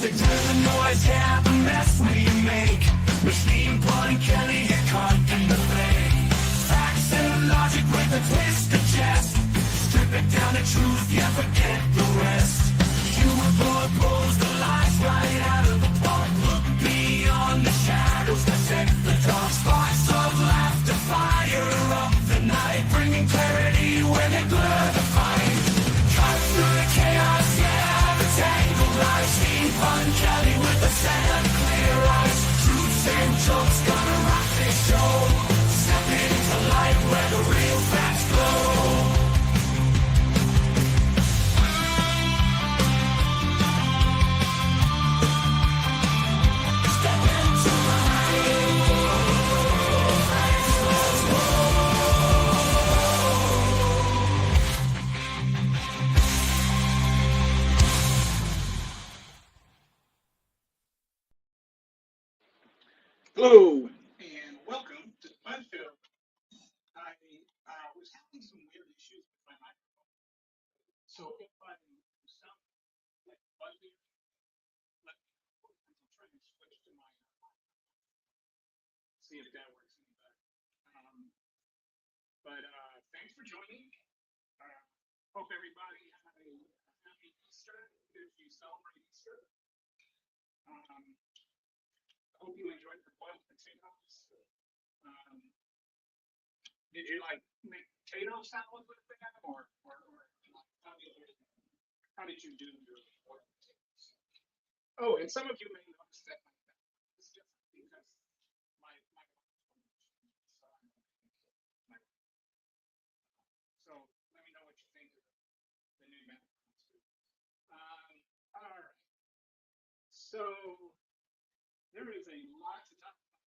music to the noise, yeah, the mess we make. Machine Blood and Kelly get caught in the fray. Facts and logic with a twist of jest. Strip it down to truth, yeah, forget the rest. Human blood pulls the lights right out of the park. Look beyond the shadows that set the dark. Sparks of laughter fire up the night, bringing clarity when they blur the fight. Cut through the chaos, yeah, the tangled lies. Steam Fun Kelly with the set of clear eyes. Truths and jokes gonna rock this show. Step into light where the real facts glow. Hello, and welcome to the Fun Show. I was having some weird issues with my microphone. So if I sound like fuzzy, let me know. I'm trying to switch to my, see if that works any better. But thanks for joining. Hope everybody had a happy Easter if you celebrate Easter. I hope you enjoyed your boiled potatoes. Did you like make potato salad with that, or how did you do your boiled potatoes? Oh, and some of you may notice that it's different because my so let me know what you think of the new background too. All right, so there is a lot to talk about,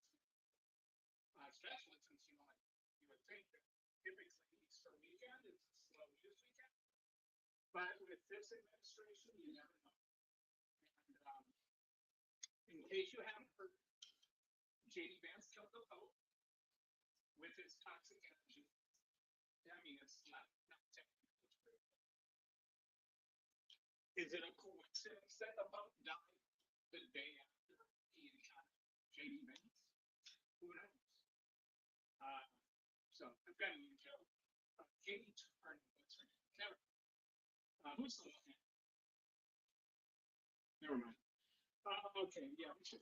especially since you would think that typically Easter weekend is a slow news weekend, but with this administration, you never know. And in case you haven't heard, JD Vance killed the Pope with his toxic energy. I mean, it's not technically true. Is it a coincidence that the Pope died the day after he encountered JD Vance? Who knows? So I've got a new joke. Katie turned, what's her name? Karen. Who's the one? Never mind. Okay, yeah, we should.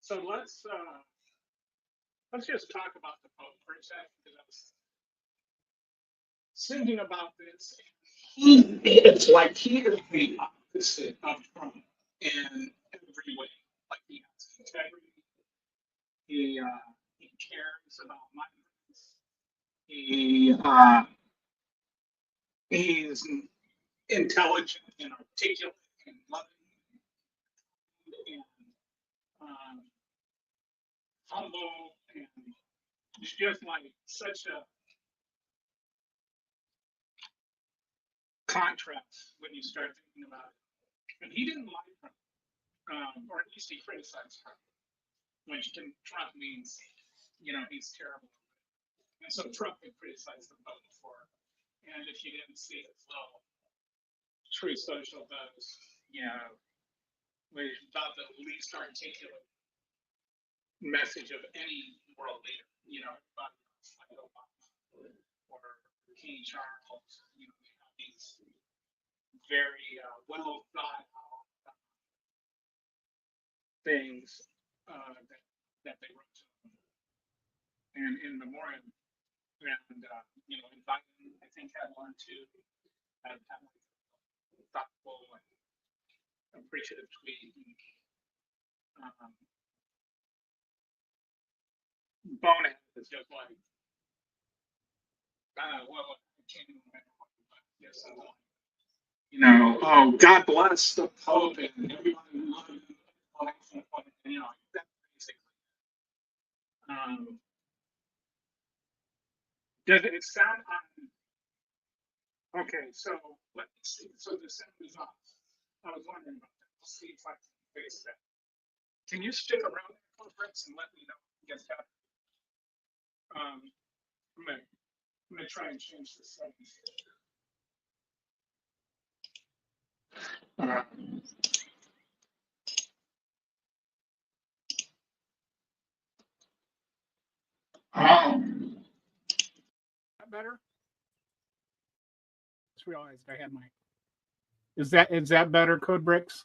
So let's just talk about the Pope for a second, because I was thinking about this. It's like he is the opposite of Trump in every way. Like he has integrity. He cares about migrants. He's intelligent and articulate and loving and humble, and it's just like such a contrast when you start thinking about it. And he didn't like Trump, or at least he criticized Trump, which to Trump means, he's terrible. And so Trump would criticize the Pope for, and if you didn't see his little True Social buzz, was about the least articulate message of any world leader, everybody else, like Obama or King Charles, these very well thought out things that they wrote to them. And in memoriam, and and Biden, I think, had one too, had like thoughtful and appreciative tweet. And, Bonehead is just like, well, I can't even remember what, but yes, oh, God bless the Pope and everyone who loved him, that basically. Does it sound on? Okay, so let me see. So the sound is off. I was wondering about that. Let's see if I can fix that. Can you stick around the conference and let me know if it gets better? I'm gonna try and change the settings. That better? Just realized I had my. Is that better, Code Bricks?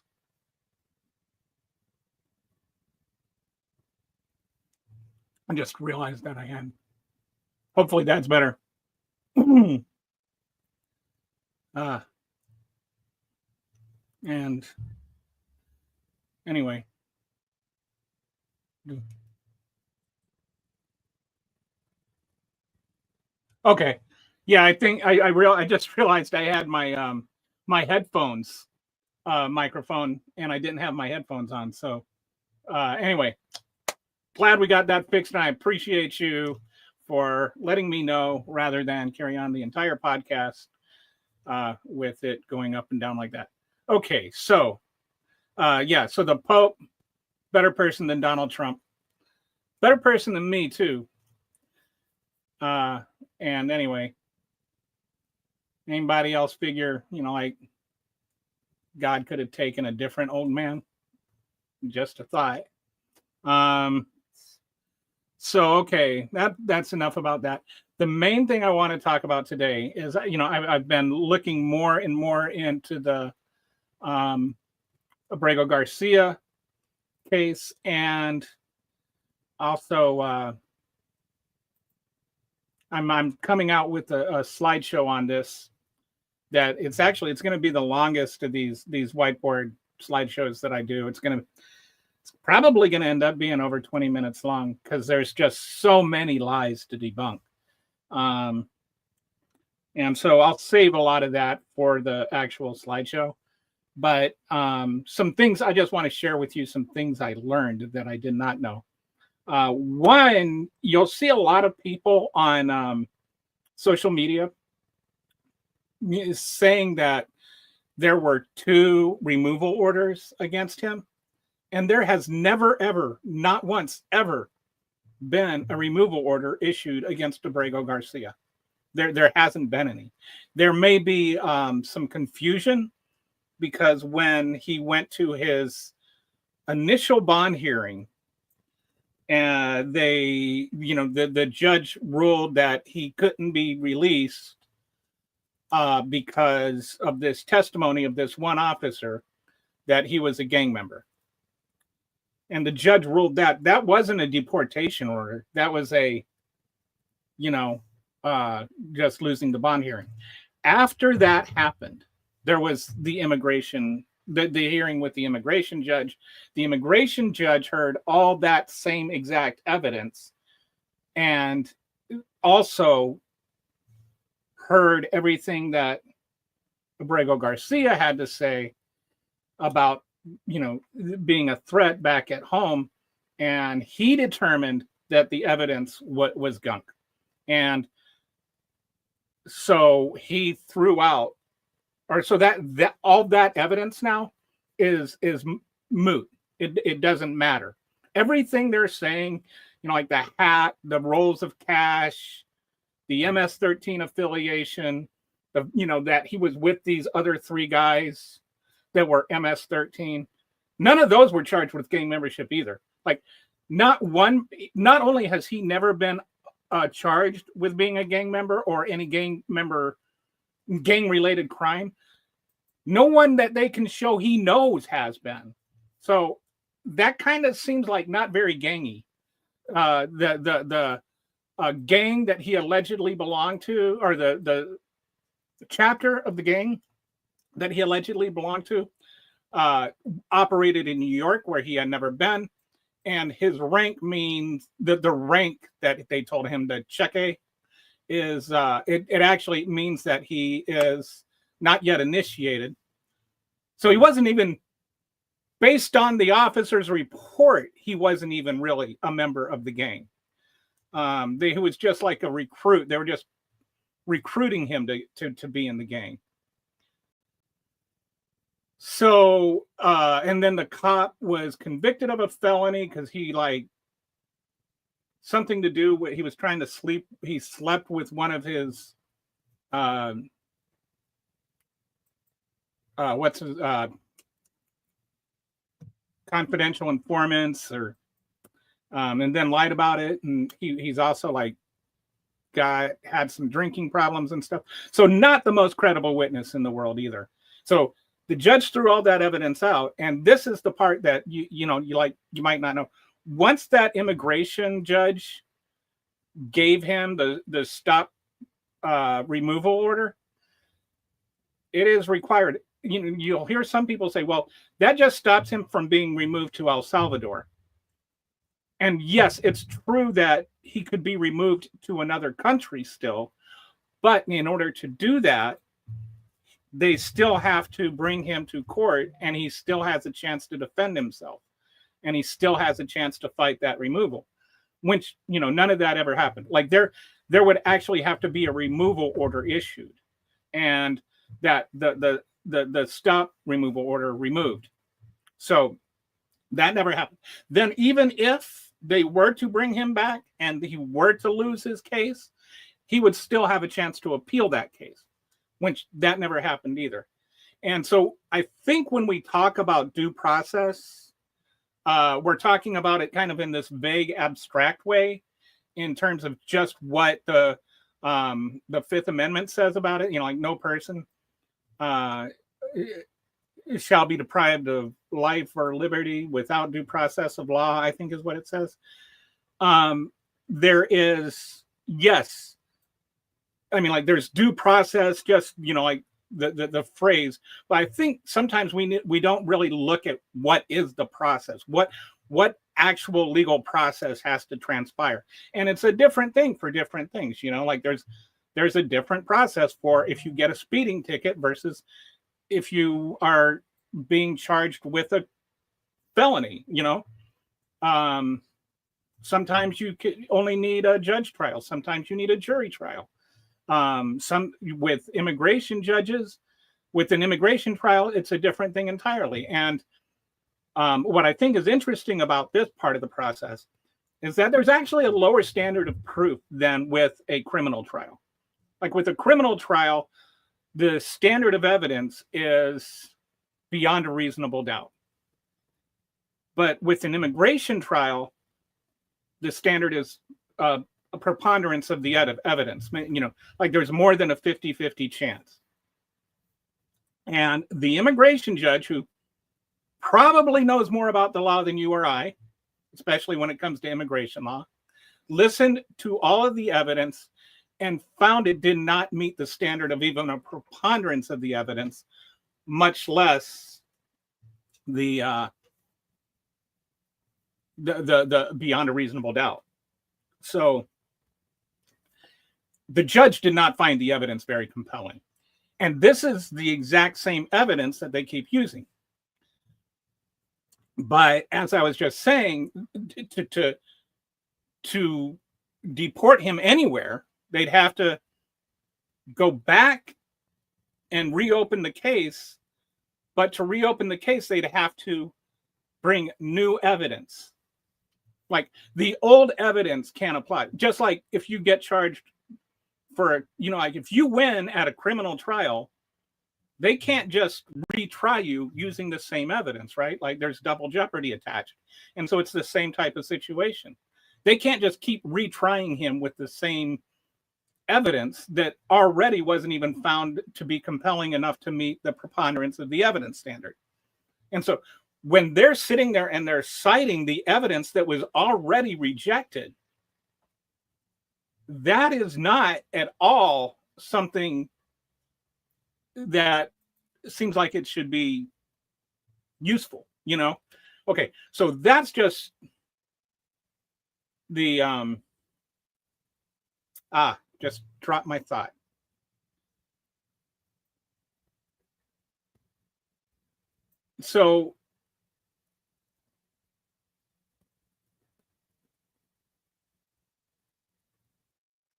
I just realized that I had. Hopefully that's better. And anyway. Okay. Yeah, I think I just realized I had my headphones microphone and I didn't have my headphones on. So anyway, glad we got that fixed, and I appreciate you for letting me know rather than carry on the entire podcast with it going up and down like that. Okay, so so the Pope, better person than Donald Trump, better person than me too. And anyway, anybody else figure, like God could have taken a different old man? Just a thought. So okay, that's enough about that. The main thing I want to talk about today is, I've been looking more and more into the Abrego Garcia case, and also I'm coming out with a slideshow on this. That it's going to be the longest of these whiteboard slideshows that I do. It's probably going to end up being over 20 minutes long because there's just so many lies to debunk. And so I'll save a lot of that for the actual slideshow. But some things I just want to share with you, some things I learned that I did not know. One, you'll see a lot of people on social media saying that there were 2 removal orders against him. And there has never, ever, not once, ever been a removal order issued against Abrego Garcia. There hasn't been any. There may be some confusion because when he went to his initial bond hearing, the judge ruled that he couldn't be released because of this testimony of this one officer that he was a gang member. And the judge ruled that wasn't a deportation order. That was just losing the bond hearing. After that happened, there was the hearing with the immigration judge. The immigration judge heard all that same exact evidence and also heard everything that Abrego Garcia had to say about, being a threat back at home. And he determined that the evidence was gunk. And so he threw out, or so that all that evidence now is moot. It doesn't matter. Everything they're saying, like the hat, the rolls of cash, the MS-13 affiliation, that he was with these other 3 guys that were MS-13. None of those were charged with gang membership either. Like, not only has he never been charged with being a gang member or any gang-related crime, no one that they can show he knows has been. So that kind of seems like not very gangy. The gang that he allegedly belonged to, or the chapter of the gang that he allegedly belonged to, operated in New York, where he had never been. And his rank means that the rank that they told him, the cheque, is it actually means that he is not yet initiated. So he wasn't even, based on the officer's report, he wasn't even really a member of the gang. He was just like a recruit. They were just recruiting him to be in the gang. So, and then the cop was convicted of a felony because he something to do with, he was trying to sleep. He slept with one of his what's his, confidential informants, or and then lied about it. And he's also like had some drinking problems and stuff. So not the most credible witness in the world either. So the judge threw all that evidence out, and this is the part that you might not know. Once that immigration judge gave him the stop removal order, it is required. You'll hear some people say, well, that just stops him from being removed to El Salvador. And yes, it's true that he could be removed to another country still, but in order to do that, they still have to bring him to court, and he still has a chance to defend himself, and he still has a chance to fight that removal, which, none of that ever happened. Like there would actually have to be a removal order issued, and that the stop removal order removed. So that never happened. Then even if they were to bring him back and he were to lose his case, he would still have a chance to appeal that case, which that never happened either. And so I think when we talk about due process, we're talking about it kind of in this vague, abstract way in terms of just what the Fifth Amendment says about it. Like no person shall be deprived of life or liberty without due process of law, I think is what it says. There is, yes, I mean, like there's due process, just, like the phrase, but I think sometimes we don't really look at what is the process, what actual legal process has to transpire. And it's a different thing for different things, like there's a different process for if you get a speeding ticket versus if you are being charged with a felony. Sometimes you only need a judge trial. Sometimes you need a jury trial. Some with immigration judges, with an immigration trial, it's a different thing entirely. And what I think is interesting about this part of the process is that there's actually a lower standard of proof than with a criminal trial. Like with a criminal trial, the standard of evidence is beyond a reasonable doubt. But with an immigration trial, the standard is a preponderance of the evidence. Like there's more than a 50-50 chance. And the immigration judge, who probably knows more about the law than you or I, especially when it comes to immigration law, listened to all of the evidence and found it did not meet the standard of even a preponderance of the evidence, much less the beyond a reasonable doubt. So the judge did not find the evidence very compelling. And this is the exact same evidence that they keep using. But as I was just saying, to deport him anywhere, they'd have to go back and reopen the case. But to reopen the case, they'd have to bring new evidence. Like the old evidence can't apply. Just like if you get charged for, like if you win at a criminal trial, they can't just retry you using the same evidence, right? Like there's double jeopardy attached. And so it's the same type of situation. They can't just keep retrying him with the same evidence that already wasn't even found to be compelling enough to meet the preponderance of the evidence standard. And so when they're sitting there and they're citing the evidence that was already rejected, that is not at all something that seems like it should be useful, Okay, so that's just the just dropped my thought. So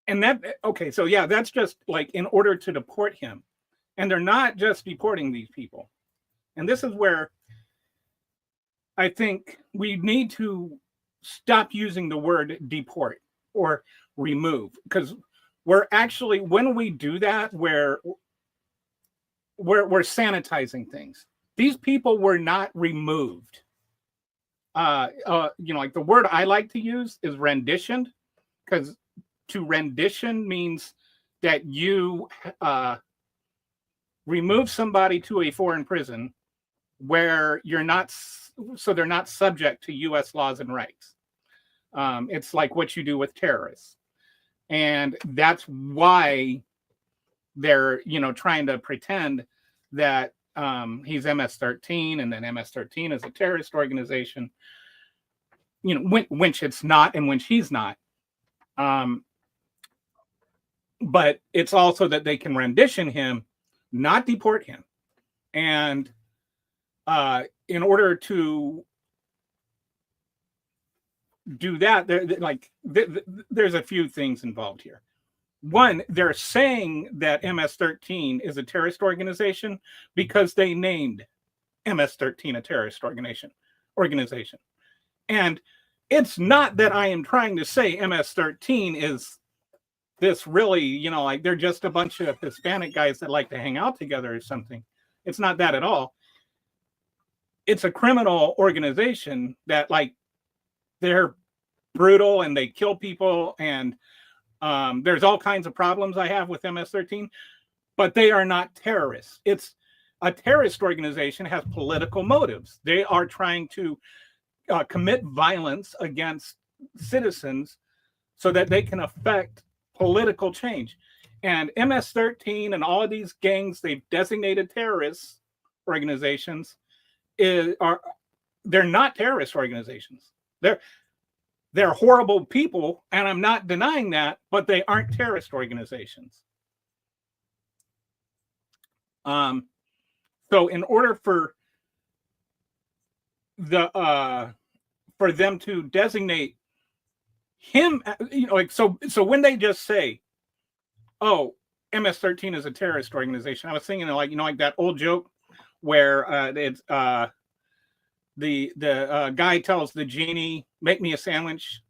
and that, okay, so yeah, that's just like in order to deport him. And they're not just deporting these people. And this is where I think we need to stop using the word deport or remove, because we're actually, when we do that, we're sanitizing things. These people were not removed. Like the word I like to use is renditioned, because to rendition means that you remove somebody to a foreign prison where you're not, so they're not subject to U.S. laws and rights. It's like what you do with terrorists. And that's why they're, trying to pretend that he's MS-13 and then MS-13 is a terrorist organization, which it's not and which he's not. But it's also that they can rendition him, not deport him. And in order to do that, there's a few things involved here. One, they're saying that MS-13 is a terrorist organization because they named MS-13 a terrorist organization. And it's not that I am trying to say MS-13 is this really, they're just a bunch of Hispanic guys that like to hang out together or something. It's not that at all. It's a criminal organization that, they're brutal and they kill people, and there's all kinds of problems I have with MS-13, but they are not terrorists. It's a terrorist organization, has political motives. They are trying to commit violence against citizens so that they can affect political change. And MS-13 and all of these gangs they've designated terrorist organizations they're not terrorist organizations. They're horrible people, and I'm not denying that, but they aren't terrorist organizations. So in order for for them to designate him, so when they just say, "Oh, MS-13 is a terrorist organization," I was thinking like that old joke where it's the guy tells the genie, "Make me a sandwich,"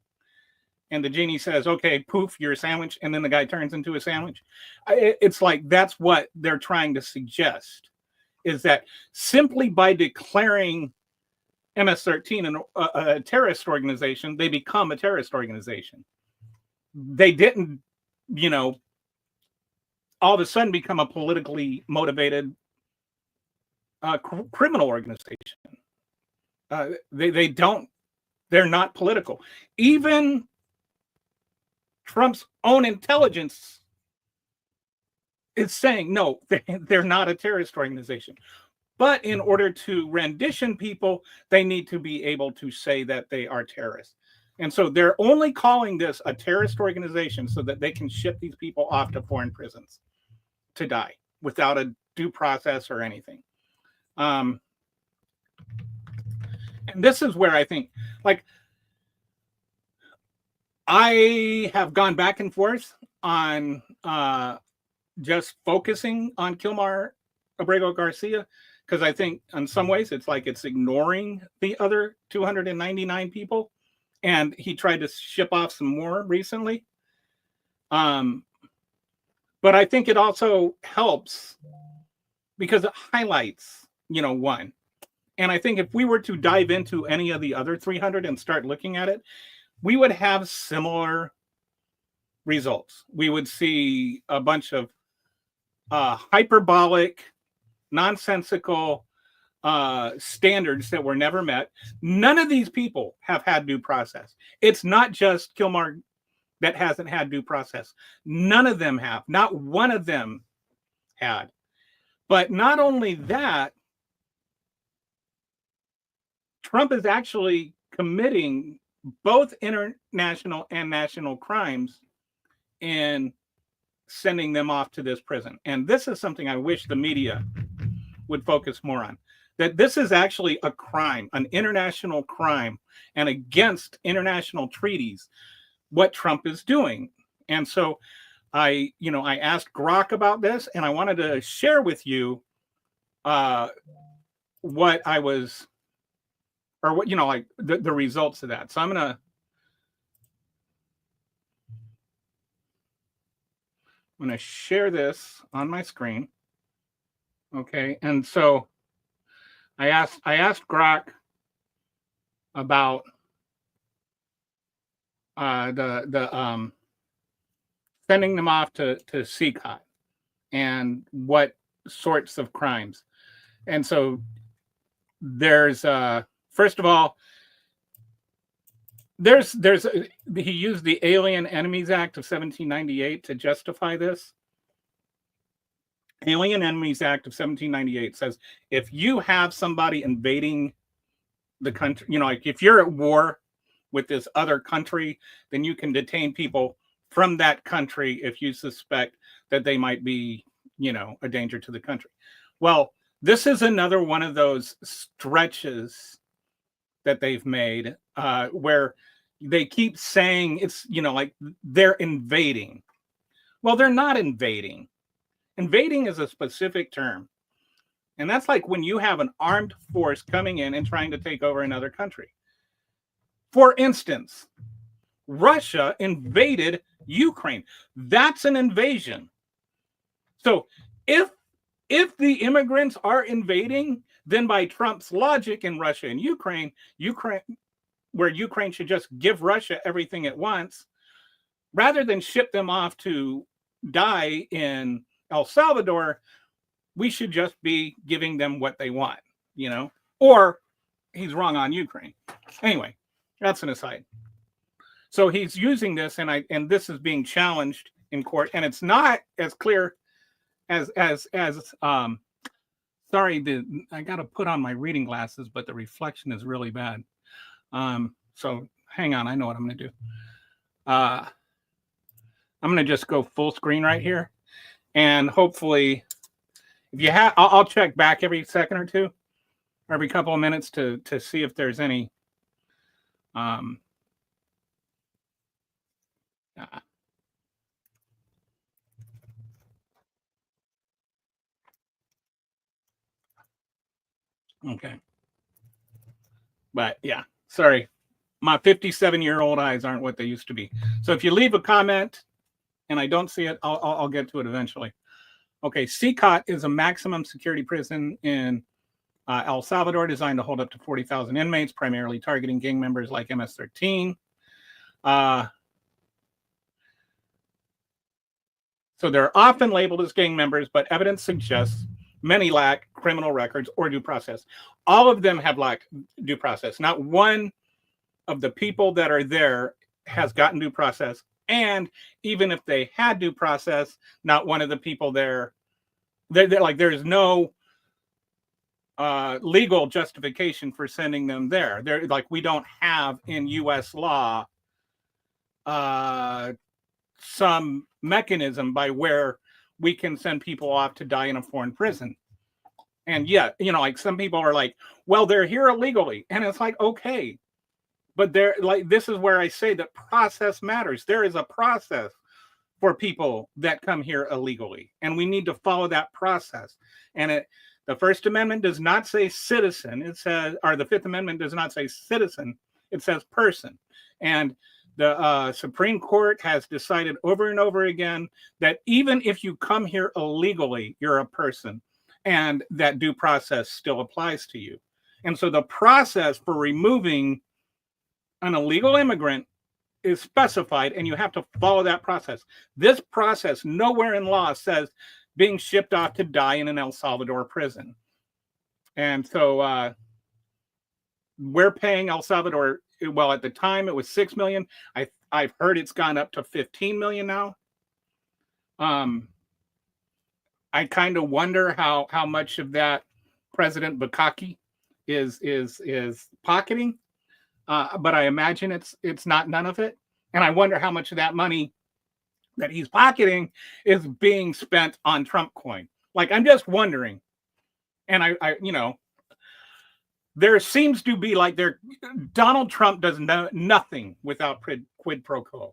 and the genie says, "Okay, poof, you're a sandwich," and then the guy turns into a sandwich. It's like that's what they're trying to suggest, is that simply by declaring MS-13 a terrorist organization, they become a terrorist organization. They didn't, all of a sudden become a politically motivated criminal organization. They're not political. Even Trump's own intelligence is saying, no, they're not a terrorist organization. But in order to rendition people, they need to be able to say that they are terrorists. And so they're only calling this a terrorist organization so that they can ship these people off to foreign prisons to die without a due process or anything. And this is where I think, I have gone back and forth on just focusing on Kilmar Abrego Garcia, because I think in some ways it's ignoring the other 299 people, and he tried to ship off some more recently. But I think it also helps because it highlights, one. And I think if we were to dive into any of the other 300 and start looking at it, we would have similar results. We would see a bunch of hyperbolic, nonsensical standards that were never met. None of these people have had due process. It's not just Kilmar that hasn't had due process. None of them have. Not one of them had. But not only that, Trump is actually committing both international and national crimes in sending them off to this prison. And this is something I wish the media would focus more on. That this is actually a crime, an international crime, and against international treaties, what Trump is doing. And so I asked Grok about this, and I wanted to share with you what I was, or what, the results of that. So I'm going to share this on my screen. Okay, and so I asked Grok about the sending them off to CCOT and what sorts of crimes. And so there's first of all, he used the Alien Enemies Act of 1798 to justify this. Alien Enemies Act of 1798 says if you have somebody invading the country, you know, like if you're at war with this other country, then you can detain people from that country if you suspect that they might be, you know, a danger to the country. Well, this is another one of those stretches that they've made where they keep saying it's, you know, like they're invading. Well, they're not invading. Invading is a specific term. And that's like when you have an armed force coming in and trying to take over another country. For instance, Russia invaded Ukraine. That's an invasion. So if the immigrants are invading, then by Trump's logic in Russia and Ukraine, where Ukraine should just give Russia everything it wants, rather than ship them off to die in El Salvador, we should just be giving them what they want, you know? Or he's wrong on Ukraine. Anyway, that's an aside. So he's using this, and this is being challenged in court, and it's not as clear as sorry, I got to put on my reading glasses, but the reflection is really bad. So hang on, I know what I'm going to do. I'm going to just go full screen right here, and hopefully, if you have, I'll check back every second or two, or every couple of minutes to see if there's any. Okay. But yeah, sorry. My 57-year-old eyes aren't what they used to be. So if you leave a comment and I don't see it, I'll get to it eventually. Okay, CCOT is a maximum security prison in El Salvador designed to hold up to 40,000 inmates, primarily targeting gang members like MS-13. So they're often labeled as gang members, but evidence suggests many lack criminal records or due process. All of them have lacked due process. Not one of the people that are there has gotten due process. And even if they had due process, not one of the people there, they're like, there's no legal justification for sending them there. They're like, we don't have in U.S. law some mechanism by where we can send people off to die in a foreign prison. And yeah, you know, like some people are like, well, they're here illegally. And it's like, okay, but they're like, this is where I say that process matters. There is a process for people that come here illegally, and we need to follow that process. And the First Amendment does not say citizen. It says, or the Fifth Amendment does not say citizen. It says person. And the Supreme Court has decided over and over again that even if you come here illegally, you're a person, and that due process still applies to you. And so the process for removing an illegal immigrant is specified, and you have to follow that process. This process, nowhere in law says being shipped off to die in an El Salvador prison. And so we're paying El Salvador, well, at the time it was 6 million. I've heard it's gone up to 15 million now. I kind of wonder how much of that President Bukaki is pocketing. But I imagine it's not none of it. And I wonder how much of that money that he's pocketing is being spent on Trump coin. Like, I'm just wondering. And I you know, there seems to be like Donald Trump does nothing without quid pro quo.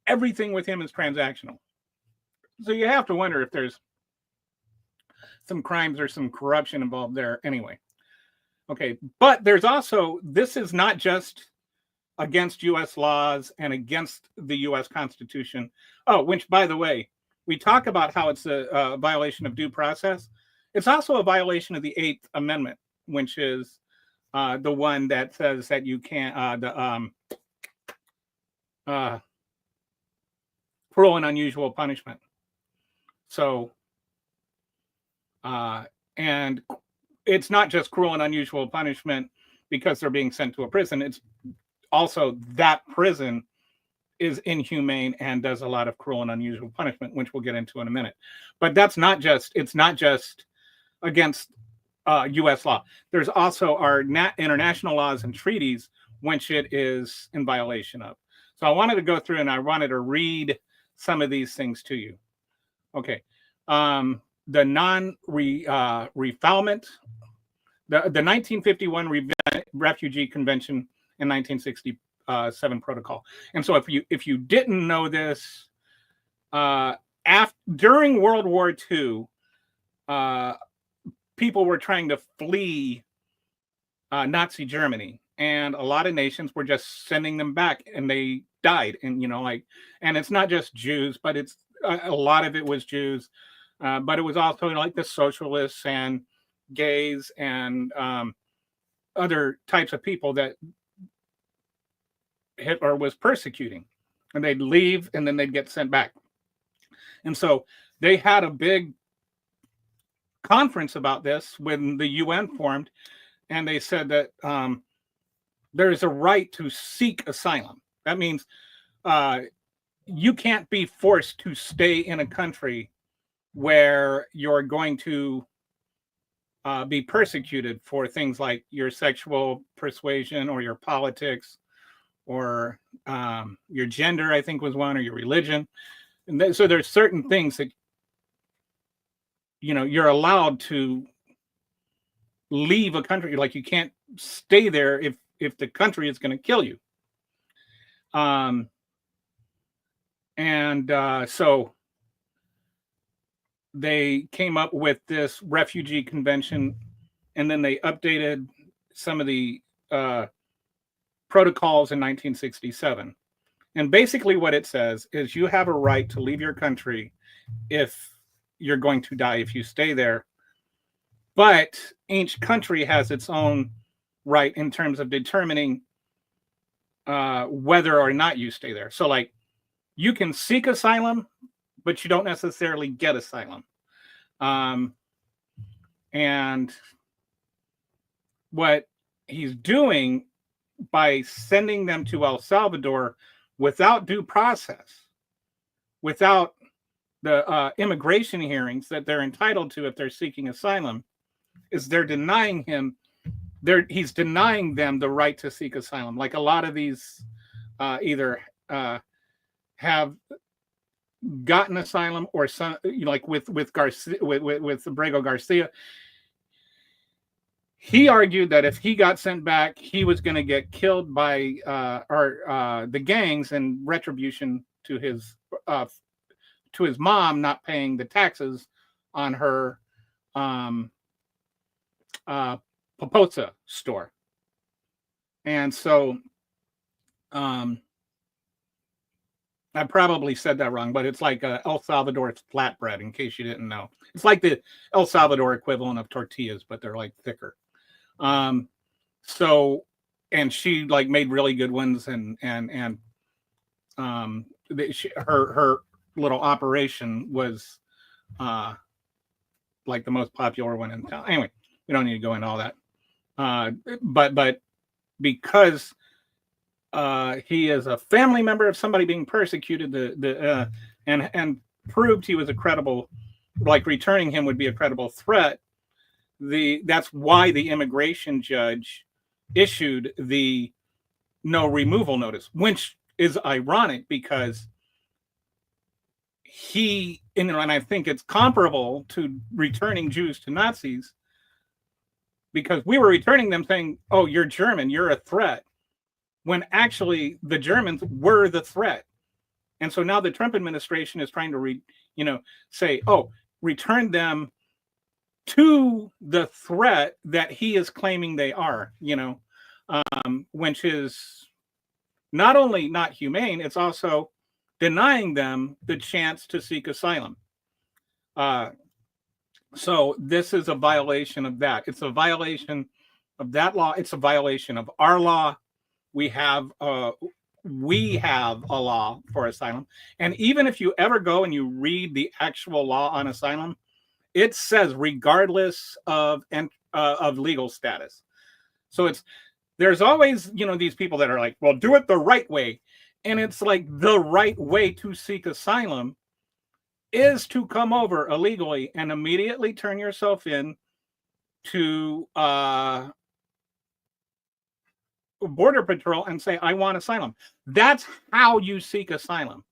Everything with him is transactional. So you have to wonder if there's some crimes or some corruption involved there anyway. Okay, but there's also, this is not just against U.S. laws and against the U.S. Constitution. Oh, which, by the way, we talk about how it's a violation of due process. It's also a violation of the Eighth Amendment, which is the one that says that you can't cruel and unusual punishment. So, and it's not just cruel and unusual punishment because they're being sent to a prison. It's also that prison is inhumane and does a lot of cruel and unusual punishment, which we'll get into in a minute. But it's not just against U.S. law. There's also our international laws and treaties, which it is in violation of. So I wanted to go through and I wanted to read some of these things to you. Okay. The non-refoulement, the 1951 Refugee Convention in 1967 Protocol. And so if you didn't know this, during World War II, people were trying to flee Nazi Germany, and a lot of nations were just sending them back, and they died. And and it's not just Jews, but it's a lot of it was Jews, but it was also like the socialists and gays and other types of people that Hitler was persecuting, and they'd leave and then they'd get sent back. And so they had a big conference about this when the UN formed, and they said that there's a right to seek asylum. That means you can't be forced to stay in a country where you're going to be persecuted for things like your sexual persuasion or your politics or your gender, I think was one, or your religion. And so there's certain things that you're allowed to leave a country. Like you can't stay there if the country is going to kill you. So they came up with this refugee convention, and then they updated some of the protocols in 1967. And basically what it says is you have a right to leave your country if you're going to die if you stay there. But each country has its own right in terms of determining whether or not you stay there. So like you can seek asylum, but you don't necessarily get asylum. And what he's doing by sending them to El Salvador without due process, without the immigration hearings that they're entitled to if they're seeking asylum, is they're denying him, he's denying them the right to seek asylum. Like a lot of these either have gotten asylum, or some, like with Garcia, with Abrego Garcia, he argued that if he got sent back, he was going to get killed by the gangs in retribution to his mom not paying the taxes on her Poposa store. And so I probably said that wrong, but it's like El Salvador flatbread, in case you didn't know. It's like the El Salvador equivalent of tortillas, but they're like thicker. So, and she like made really good ones, and her little operation was like the most popular one in town. Anyway, we don't need to go into all that. But because he is a family member of somebody being persecuted, and proved he was a credible, like returning him would be a credible threat. That's why the immigration judge issued the no removal notice, which is ironic because and I think it's comparable to returning Jews to Nazis, because we were returning them saying, "Oh, you're German, you're a threat," when actually the Germans were the threat. And so now the Trump administration is trying to say, "Oh, return them to the threat that he is claiming they are," which is not only not humane, it's also denying them the chance to seek asylum. So this is a violation of that. It's a violation of that law. It's a violation of our law. We have a law for asylum. And even if you ever go and you read the actual law on asylum, it says regardless of legal status. So there's always, these people that are like, well, do it the right way. And it's like the right way to seek asylum is to come over illegally and immediately turn yourself in to Border Patrol and say, I want asylum. That's how you seek asylum.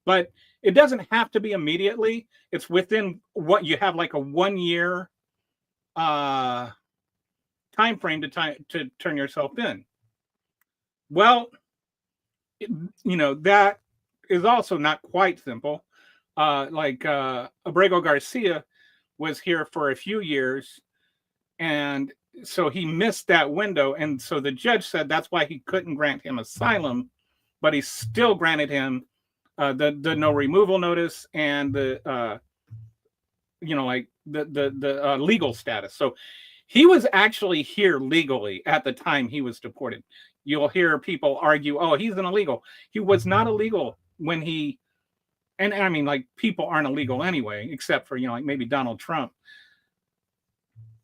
But it doesn't have to be immediately. It's within what you have, like a 1 year time frame to turn yourself in. Well, that is also not quite simple. Abrego Garcia was here for a few years, and so he missed that window. And so the judge said that's why he couldn't grant him asylum, but he still granted him the no removal notice and the legal status. So he was actually here legally at the time he was deported. You'll hear people argue, oh, he's an illegal. He was not illegal when he, and I mean, like, people aren't illegal anyway, except for, like maybe Donald Trump.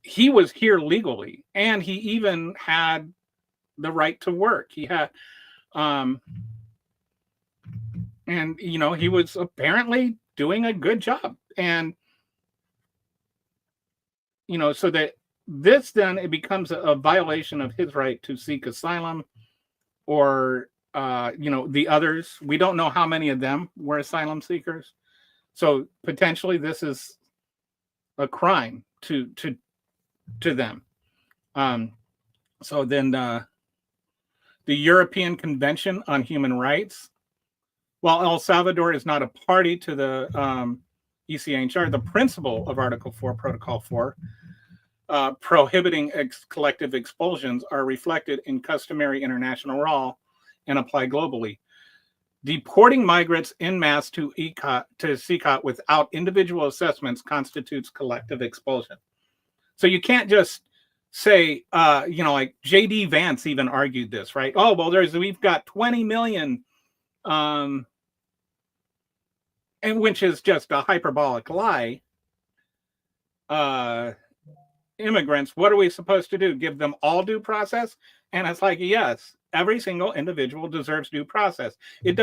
He was here legally, and he even had the right to work. He had, and he was apparently doing a good job. And, so that this then it becomes a violation of his right to seek asylum, or the others. We don't know how many of them were asylum seekers, so potentially this is a crime to them. So then the European Convention on Human Rights, while El Salvador is not a party to the ECHR, the principle of Article 4, Protocol 4, prohibiting collective expulsions are reflected in customary international law and apply globally. Deporting migrants en masse to CICOT without individual assessments constitutes collective expulsion. So you can't just say, like J.D. Vance even argued this, right? Oh, well, we've got 20 million, and which is just a hyperbolic lie. Immigrants, what are we supposed to do? Give them all due process? And it's like, yes, every single individual deserves due process. It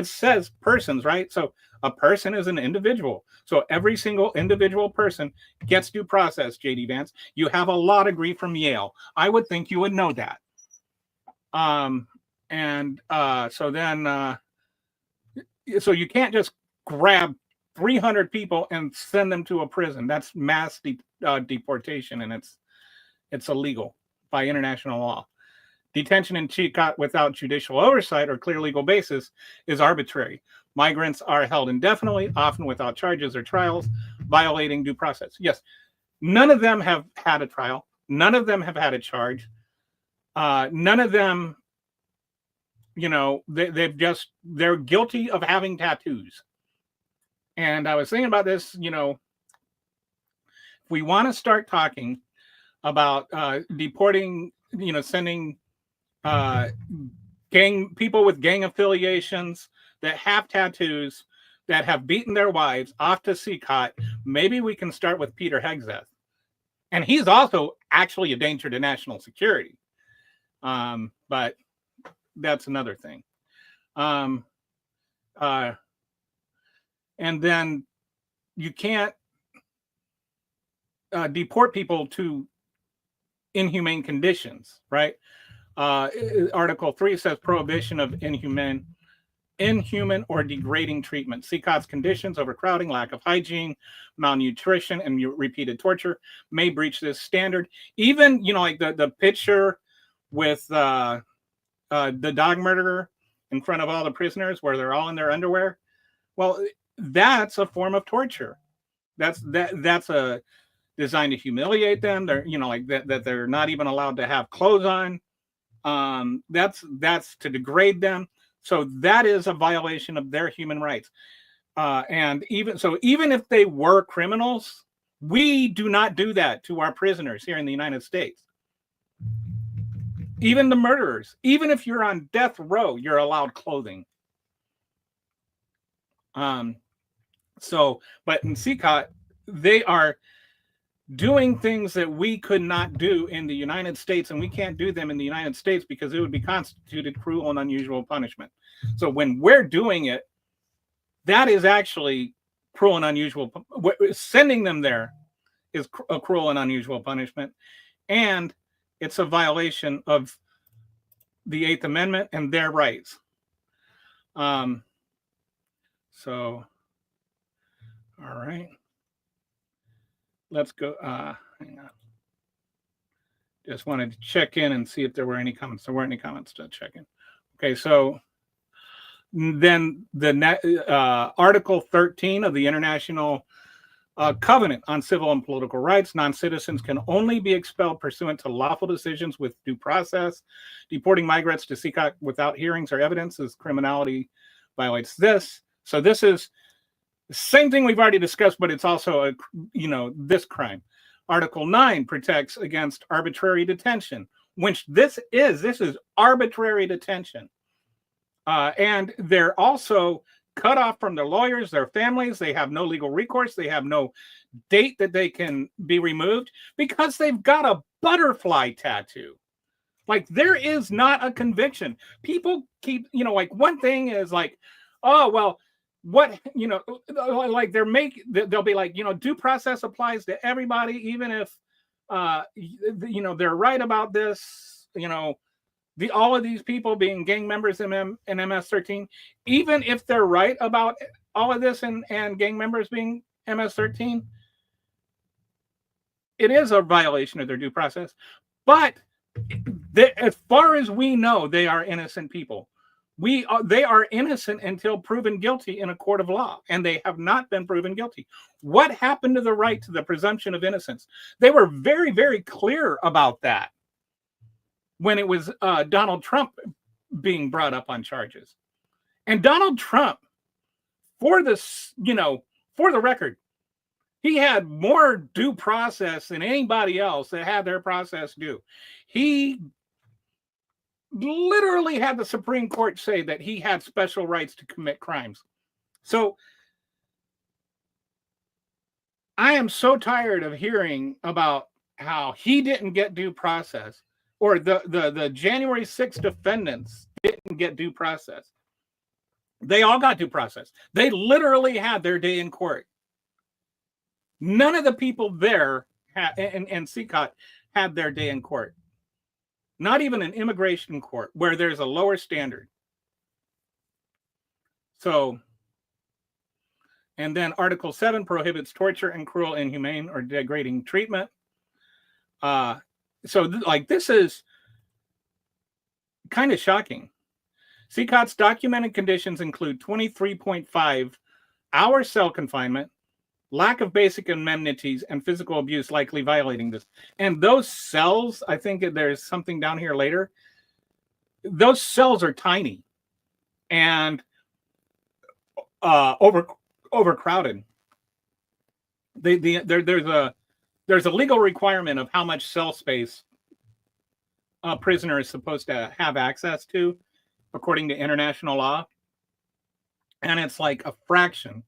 says persons, right? So a person is an individual. So every single individual person gets due process, J.D. Vance. You have a law degree from Yale. I would think you would know that. So you can't just grab 300 people and send them to a prison. That's mass deportation, and it's illegal by international law. Detention in CICOT without judicial oversight or clear legal basis is arbitrary. Migrants are held indefinitely, often without charges or trials, violating due process. Yes, none of them have had a trial. None of them have had a charge. None of them, they're guilty of having tattoos. And I was thinking about this, if we want to start talking about deporting, sending people with gang affiliations that have tattoos, that have beaten their wives off to CICOT, maybe we can start with Peter Hegseth. And he's also actually a danger to national security. But that's another thing. And then you can't deport people to inhumane conditions, right? Article 3 says prohibition of inhuman or degrading treatment. CICOT's conditions, overcrowding, lack of hygiene, malnutrition, and repeated torture may breach this standard. Even, like the picture with the dog murderer in front of all the prisoners where they're all in their underwear. Well, that's a form of torture. That's a designed to humiliate them. They're, that they're not even allowed to have clothes on. That's to degrade them. So that is a violation of their human rights. And even if they were criminals, we do not do that to our prisoners here in the United States. Even the murderers, even if you're on death row, you're allowed clothing. But in CCOT, they are doing things that we could not do in the United States, and we can't do them in the United States because it would be constituted cruel and unusual punishment. So when we're doing it, that is actually cruel and unusual. Sending them there is a cruel and unusual punishment, and it's a violation of the Eighth Amendment and their rights. So, all right. Let's go. Hang on. Just wanted to check in and see if there were any comments. There weren't any comments to check in. Okay, so then the Article 13 of the International Covenant on Civil and Political Rights. Non-citizens can only be expelled pursuant to lawful decisions with due process. Deporting migrants to CCOT without hearings or evidence as criminality violates this. So this is the same thing we've already discussed, but it's also this crime. Article 9 protects against arbitrary detention, which this is arbitrary detention. And they're also cut off from their lawyers, their families. They have no legal recourse. They have no date that they can be removed because they've got a butterfly tattoo. Like, there is not a conviction. People keep, like, one thing is like, oh, well, what, like they'll be like, due process applies to everybody, even if, they're right about this, all of these people being gang members in MS-13, even if they're right about all of this and gang members being MS-13, it is a violation of their due process. But as far as we know, they are innocent people. They are innocent until proven guilty in a court of law, and they have not been proven guilty. What happened to the right to the presumption of innocence? They were very, very clear about that when it was Donald Trump being brought up on charges. And Donald Trump, for the record, he had more due process than anybody else that had their process due. He literally had the Supreme Court say that he had special rights to commit crimes. So I am so tired of hearing about how he didn't get due process, or the January 6th defendants didn't get due process. They all got due process. They literally had their day in court. None of the people there in CCOT had their day in court. Not even an immigration court where there's a lower standard. So, and then Article 7 prohibits torture and cruel, inhumane, or degrading treatment. This is kind of shocking. CCOT's documented conditions include 23.5 hour cell confinement, lack of basic amenities, and physical abuse likely violating this. And those cells, I think there's something down here later, those cells are tiny and overcrowded. There's a legal requirement of how much cell space a prisoner is supposed to have access to, according to international law. And it's like a fraction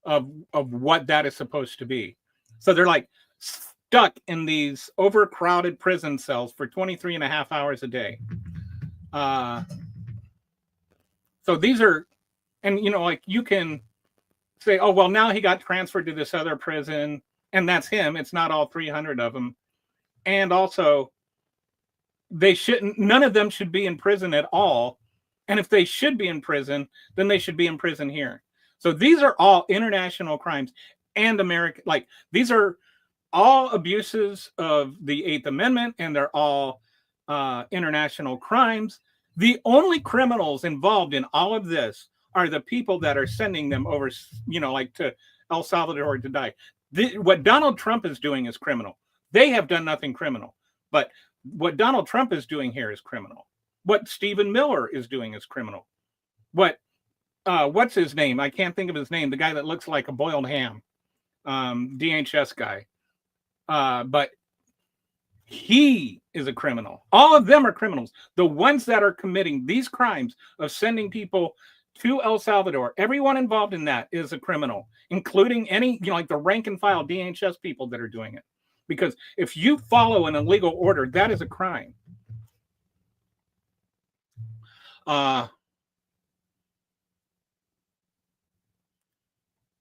of what that is supposed to be. So they're like stuck in these overcrowded prison cells for 23 and a half hours a day. So these are, and you can say, oh, well, now he got transferred to this other prison, and that's him. It's not all 300 of them. And also, none of them should be in prison at all. And if they should be in prison, then they should be in prison here. So these are all international crimes and these are all abuses of the Eighth Amendment, and they're all international crimes. The only criminals involved in all of this are the people that are sending them over, to El Salvador to die. What Donald Trump is doing is criminal. They have done nothing criminal. But what Donald Trump is doing here is criminal. What Stephen Miller is doing is criminal. what's his name? I can't think of his name. The guy that looks like a boiled ham, DHS guy. But he is a criminal. All of them are criminals. The ones that are committing these crimes of sending people to El Salvador, everyone involved in that is a criminal, including any, like the rank and file DHS people that are doing it. Because if you follow an illegal order, that is a crime.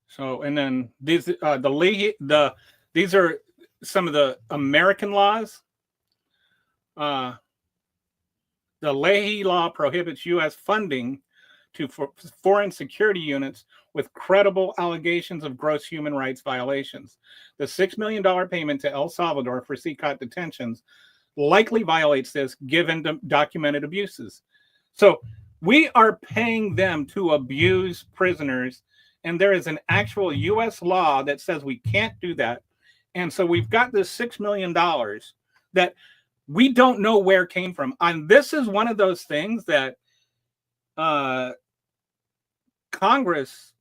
So, and then these, these are some of the American laws. The Leahy law prohibits U.S. funding to foreign security units with credible allegations of gross human rights violations. The $6 million payment to El Salvador for CCOT detentions likely violates this, given documented abuses. So we are paying them to abuse prisoners, and there is an actual U.S. law that says we can't do that. And so we've got this $6 million that we don't know where it came from. And this is one of those things that Congress,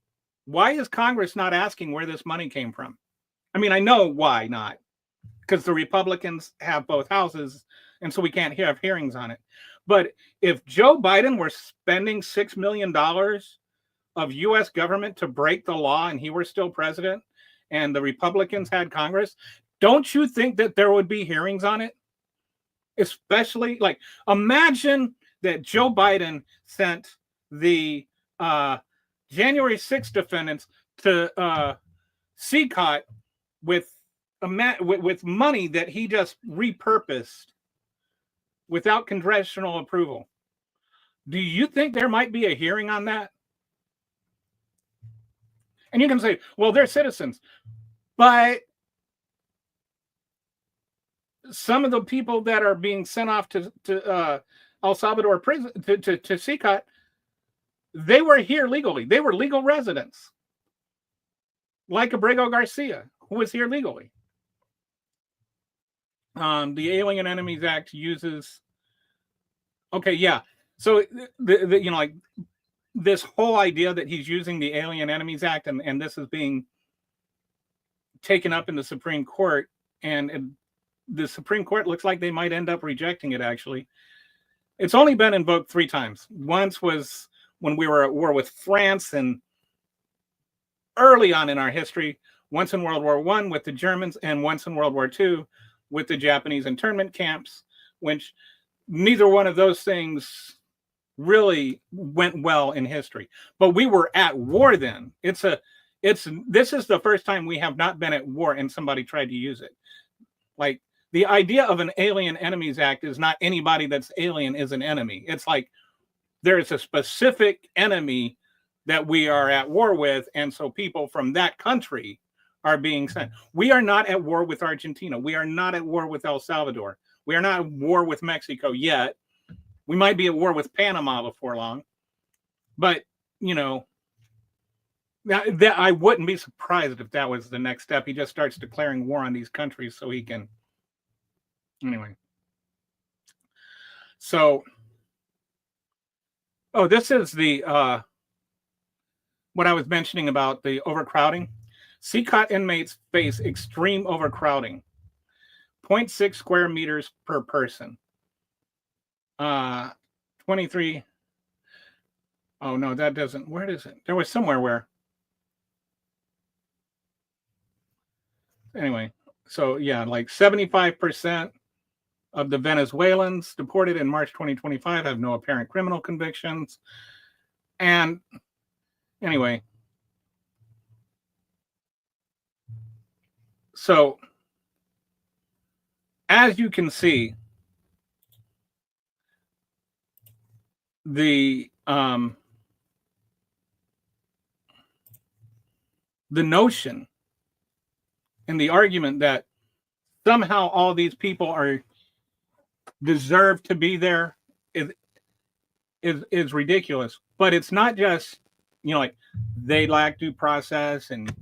why is Congress not asking where this money came from? I mean, I know why not, because the Republicans have both houses, and so we can't have hearings on it. But if Joe Biden were spending $6 million of U.S. government to break the law and he were still president and the Republicans had Congress, don't you think that there would be hearings on it? Especially, like, imagine that Joe Biden sent the January 6th defendants to CCOT with money that he just repurposed without congressional approval. Do you think there might be a hearing on that? And you can say, well, they're citizens. But some of the people that are being sent off to El Salvador prison, to CCOT, they were here legally. They were legal residents. Like Abrego Garcia, who was here legally. The Alien Enemies Act uses... Okay, yeah. So, like, this whole idea that he's using the Alien Enemies Act, and this is being taken up in the Supreme Court, and the Supreme Court looks like they might end up rejecting it, actually. It's only been invoked 3 times. Once was when we were at war with France, and early on in our history, once in World War I with the Germans, and once in World War II with the Japanese internment camps, which neither one of those things really went well in history. But we were at war then. This is the first time we have not been at war and somebody tried to use it. Like, the idea of an Alien Enemies Act is not anybody that's alien is an enemy. It's like there's a specific enemy that we are at war with, and so people from that country are being sent. We are not at war with Argentina. We are not at war with El Salvador. We are not at war with Mexico yet. We might be at war with Panama before long. But, that I wouldn't be surprised if that was the next step. He just starts declaring war on these countries so he can... Anyway. So, this is the... what I was mentioning about the overcrowding. CCOT inmates face extreme overcrowding. 0.6 square meters per person. 23. Oh, no, that doesn't. Where is it? There was somewhere where. Anyway, so yeah, like 75% of the Venezuelans deported in March 2025 have no apparent criminal convictions. And anyway, so as you can see, the notion and the argument that somehow all these people deserve to be there is ridiculous. But it's not just, like they lack due process and,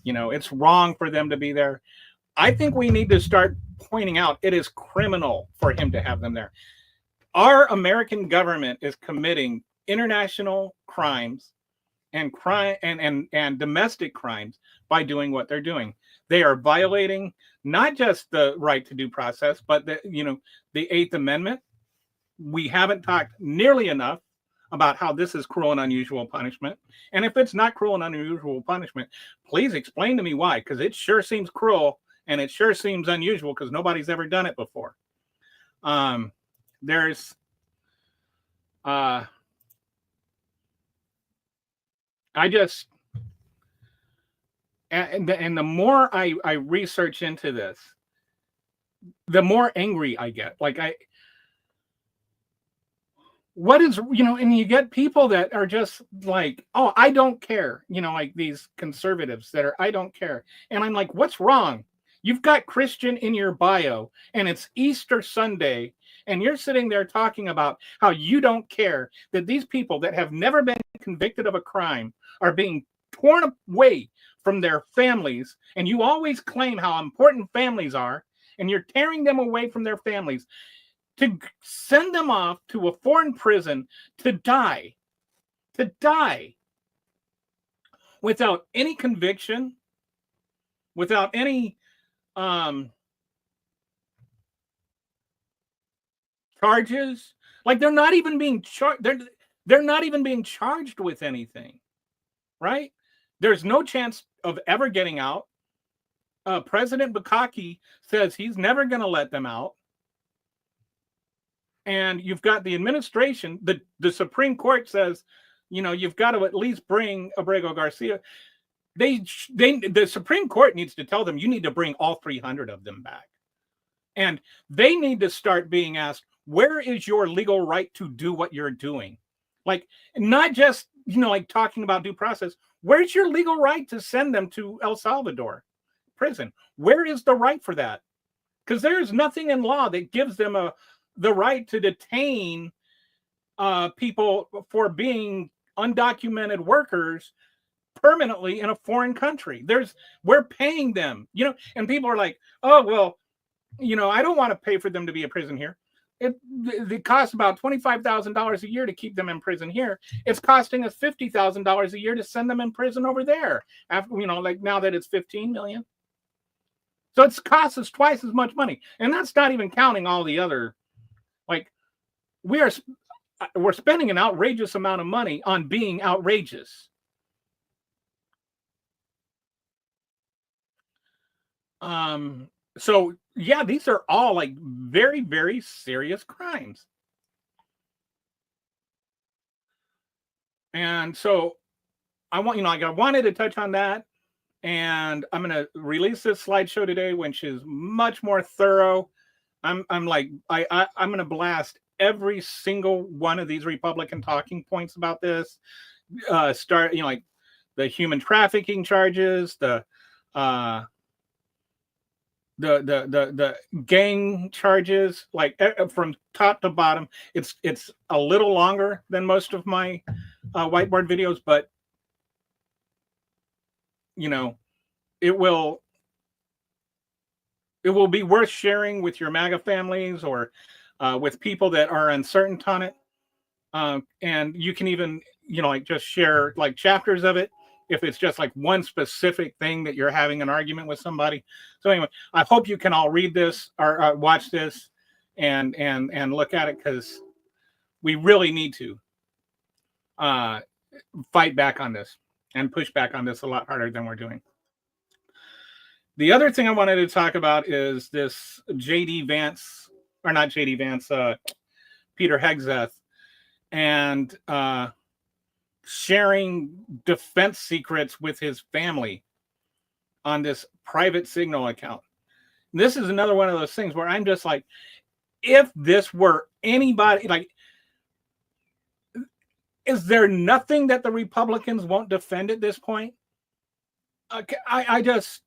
it's wrong for them to be there. I think we need to start pointing out it is criminal for him to have them there. Our American government is committing international crimes and crime and domestic crimes by doing what they're doing. They are violating not just the right to due process, but the Eighth Amendment. We haven't talked nearly enough about how this is cruel and unusual punishment. And if it's not cruel and unusual punishment, please explain to me why, because it sure seems cruel and it sure seems unusual because nobody's ever done it before. There's I just and the more I research into this, the more angry I get. Like what is, and you get people that are just like, oh, I don't care, like these conservatives that are, I don't care. And I'm like, what's wrong? You've got Christian in your bio and it's Easter Sunday and you're sitting there talking about how you don't care that these people that have never been convicted of a crime are being torn away from their families. And you always claim how important families are, and you're tearing them away from their families to send them off to a foreign prison to die without any conviction, without any charges. Like they're not even being charged. They're not even being charged with anything, right? There's no chance of ever getting out. President Bukaki says he's never going to let them out. And you've got the administration, the Supreme Court says, you've got to at least bring Abrego Garcia. The Supreme Court needs to tell them you need to bring all 300 of them back. And they need to start being asked, where is your legal right to do what you're doing? Like, not just, like talking about due process. Where's your legal right to send them to El Salvador prison? Where is the right for that? Because there's nothing in law that gives them the right to detain people for being undocumented workers permanently in a foreign country. We're paying them, and people are like, oh, well, I don't want to pay for them to be in prison here. It costs about $25,000 a year to keep them in prison here. It's costing us $50,000 a year to send them in prison over there. After, like now that it's 15 million. So it's cost us twice as much money. And that's not even counting all the other, like we're spending an outrageous amount of money on being outrageous. So yeah, these are all like very, very serious crimes. And so I wanted to touch on that, and I'm going to release this slideshow today, which is much more thorough. I'm going to blast every single one of these Republican talking points about this. Like the human trafficking charges, the gang charges, like from top to bottom. It's a little longer than most of my whiteboard videos, but it will be worth sharing with your MAGA families or with people that are uncertain on it. And you can even like just share like chapters of it if it's just like one specific thing that you're having an argument with somebody. So anyway, I hope you can all read this or watch this and look at it, because we really need to fight back on this and push back on this a lot harder than we're doing. The other thing I wanted to talk about is this Peter Hegseth, and sharing defense secrets with his family on this private Signal account. This is another one of those things where I'm just like, if this were anybody, like, is there nothing that the Republicans won't defend at this point? I just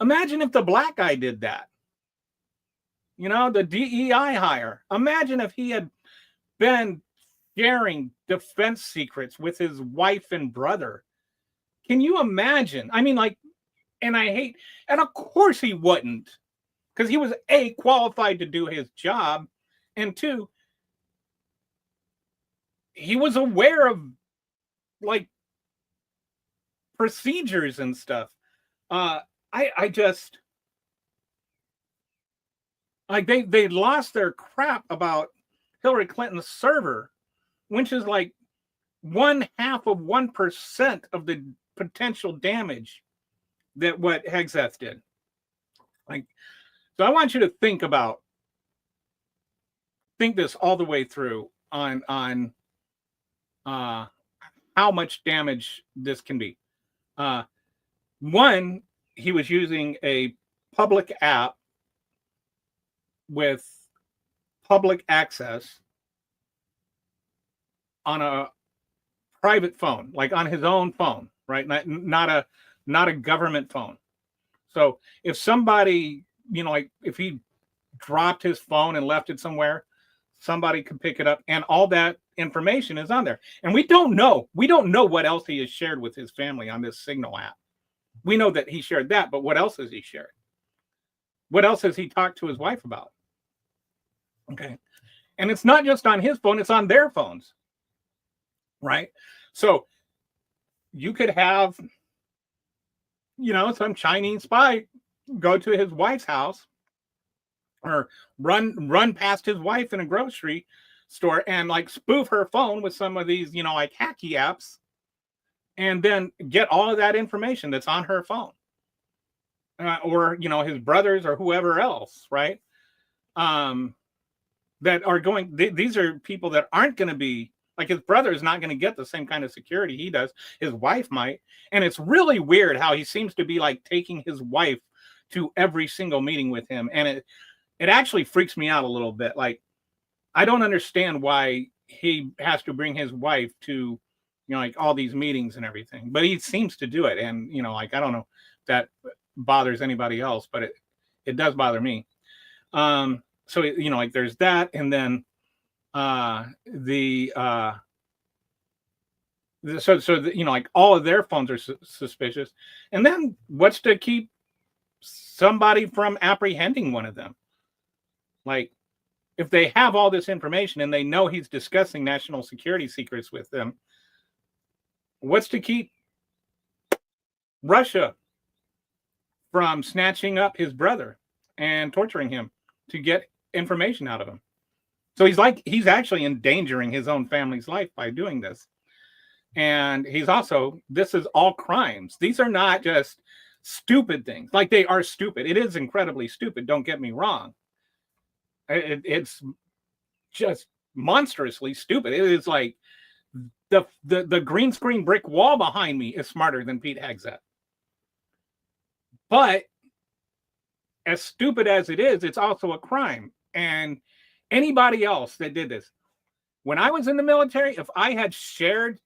imagine if the black guy did that. The DEI hire. Imagine if he had been sharing defense secrets with his wife and brother. Can you imagine? I mean, like, and of course he wouldn't, because he was A, qualified to do his job, and two, he was aware of like procedures and stuff. I just like they lost their crap about Hillary Clinton's server, which is like 0.5% of the potential damage that what Hegseth did. Like, so I want you to think this all the way through on how much damage this can be. One, he was using a public app with public access on a private phone, like on his own phone, right? Not a government phone. So if somebody, like if he dropped his phone and left it somewhere, somebody could pick it up, and all that information is on there. And we don't know what else he has shared with his family on this Signal app. We know that he shared that, but what else has he shared? What else has he talked to his wife about? Okay. And it's not just on his phone, it's on their phones. Right? So you could have, some Chinese spy go to his wife's house or run past his wife in a grocery store and like spoof her phone with some of these, like hacky apps, and then get all of that information that's on her phone. Or, his brothers or whoever else, right? That are going, these are people that aren't going to be, like his brother is not going to get the same kind of security he does. His wife might. And it's really weird how he seems to be like taking his wife to every single meeting with him. And it actually freaks me out a little bit. Like, I don't understand why he has to bring his wife to, like all these meetings and everything, but he seems to do it. And, like, I don't know if that bothers anybody else, but it does bother me. So, like there's that. And then, like all of their phones are suspicious. And then what's to keep somebody from apprehending one of them? Like, if they have all this information and they know he's discussing national security secrets with them, what's to keep Russia from snatching up his brother and torturing him to get information out of him? So he's actually endangering his own family's life by doing this. And this is all crimes. These are not just stupid things. Like, they are stupid. It is incredibly stupid. Don't get me wrong. It's just monstrously stupid. It is like the green screen brick wall behind me is smarter than Pete Hegseth. But as stupid as it is, it's also a crime. And anybody else that did this, when I was in the military, if I had shared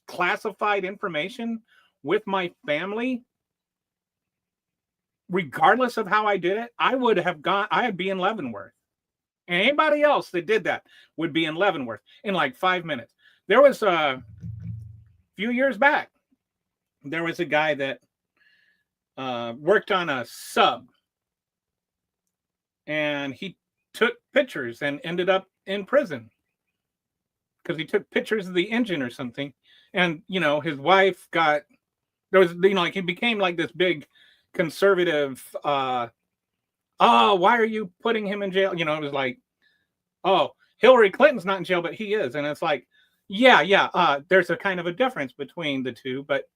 classified information with my family, regardless of how I did it, I'd be in Leavenworth. And anybody else that did that would be in Leavenworth in like 5 minutes. There was a few years back, there was a guy that worked on a sub, and he took pictures and ended up in prison because he took pictures of the engine or something. And, his wife he became like this big conservative, why are you putting him in jail? It was like, oh, Hillary Clinton's not in jail, but he is. And it's like, there's a kind of a difference between the two. But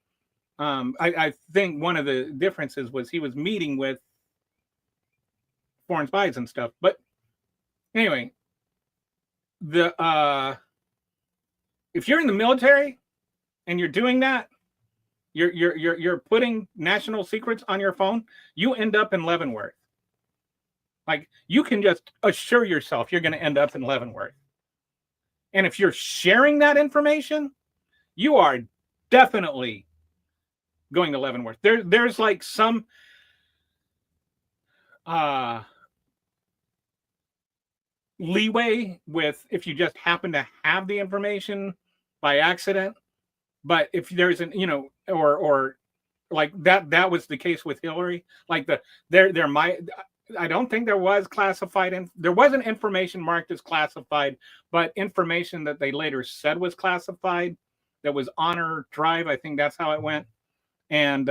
I think one of the differences was he was meeting with foreign spies and stuff. But anyway, if you're in the military and you're doing that, you're putting national secrets on your phone, you end up in Leavenworth. Like, you can just assure yourself you're going to end up in Leavenworth. And if you're sharing that information, you are definitely going to Leavenworth. There's like some leeway with if you just happen to have the information by accident. But if there's or like that was the case with Hillary. Like there might, I don't think there was classified. There wasn't information marked as classified, but information that they later said was classified that was on her drive. I think that's how it went. And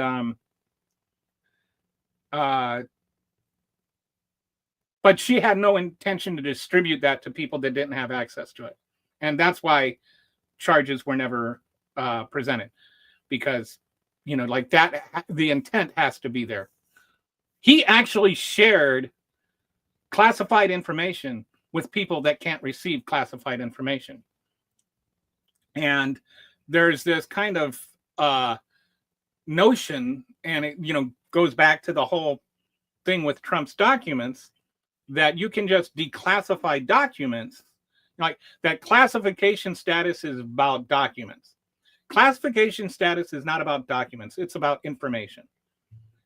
but she had no intention to distribute that to people that didn't have access to it, and that's why charges were never presented, because like that, the intent has to be there. He actually shared classified information with people that can't receive classified information. And there's this kind of notion, and it goes back to the whole thing with Trump's documents, that you can just declassify documents, like that classification status is about documents. Classification status is not about documents, it's about information.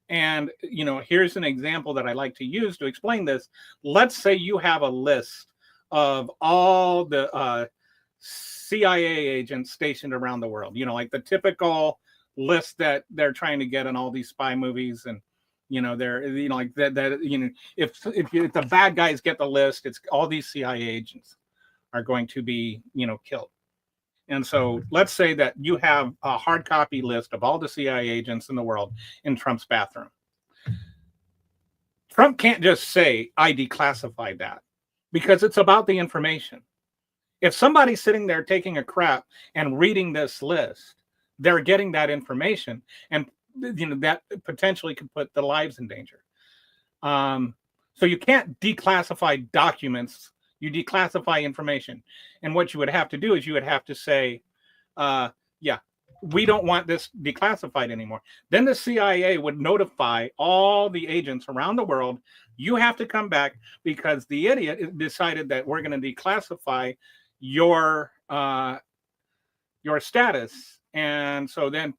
And, here's an example that I like to use to explain this. Let's say you have a list of all the CIA agents stationed around the world, like the typical list that they're trying to get in all these spy movies. And, they're, like that, if the bad guys get the list, it's all these CIA agents are going to be, killed. And so let's say that you have a hard copy list of all the CIA agents in the world in Trump's bathroom. Trump can't just say, I declassified that, because it's about the information. If somebody's sitting there taking a crap and reading this list, they're getting that information, and that potentially could put their lives in danger. So you can't declassify documents. You declassify information. And what you would have to do is you would have to say, yeah, we don't want this declassified anymore. Then the CIA would notify all the agents around the world, you have to come back because the idiot decided that we're going to declassify your status. And so then,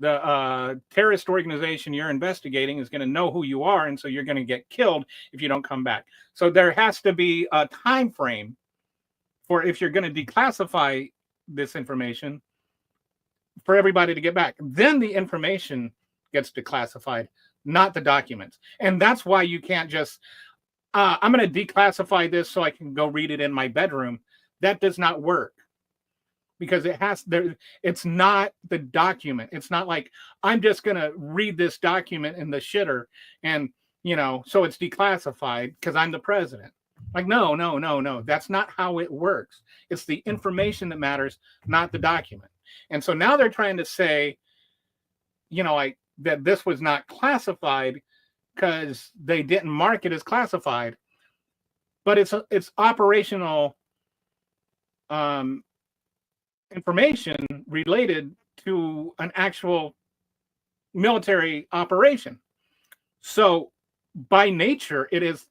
the terrorist organization you're investigating is going to know who you are, and so you're going to get killed if you don't come back. So there has to be a time frame for, if you're going to declassify this information, for everybody to get back. Then the information gets declassified, not the documents. And that's why you can't just I'm going to declassify this so I can go read it in my bedroom. That does not work. Because it's not the document. It's not like I'm just going to read this document in the shitter and, so it's declassified because I'm the president. Like, no. That's not how it works. It's the information that matters, not the document. And so now they're trying to say, like that this was not classified because they didn't mark it as classified, but it's operational information related to an actual military operation. So by nature, it is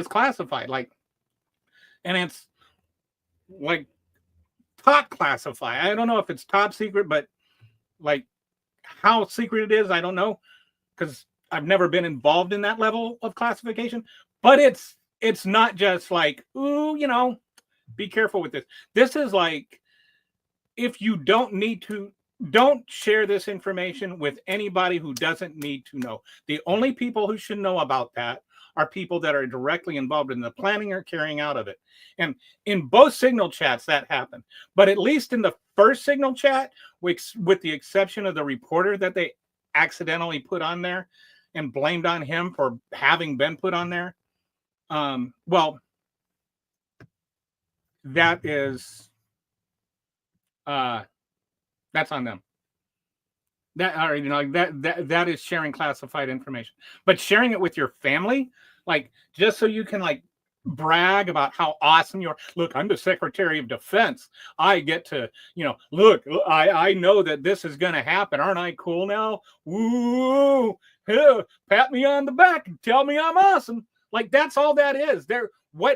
classified, and it's like top classified. I don't know if it's top secret, but like how secret it is, I don't know, because I've never been involved in that level of classification. But it's not just like, ooh, be careful with this. This is like, if you don't share this information with anybody who doesn't need to know. The only people who should know about that are people that are directly involved in the planning or carrying out of it. And in both signal chats, that happened. But at least in the first signal chat, with the exception of the reporter that they accidentally put on there and blamed on him for having been put on there, well, that is... that's on them. That is sharing classified information. But sharing it with your family, like just so you can like brag about how awesome you are. Look, I'm the Secretary of Defense. I get to, look, I know that this is going to happen. Aren't I cool now? Woo! Yeah, pat me on the back and tell me I'm awesome. Like that's all that is. Why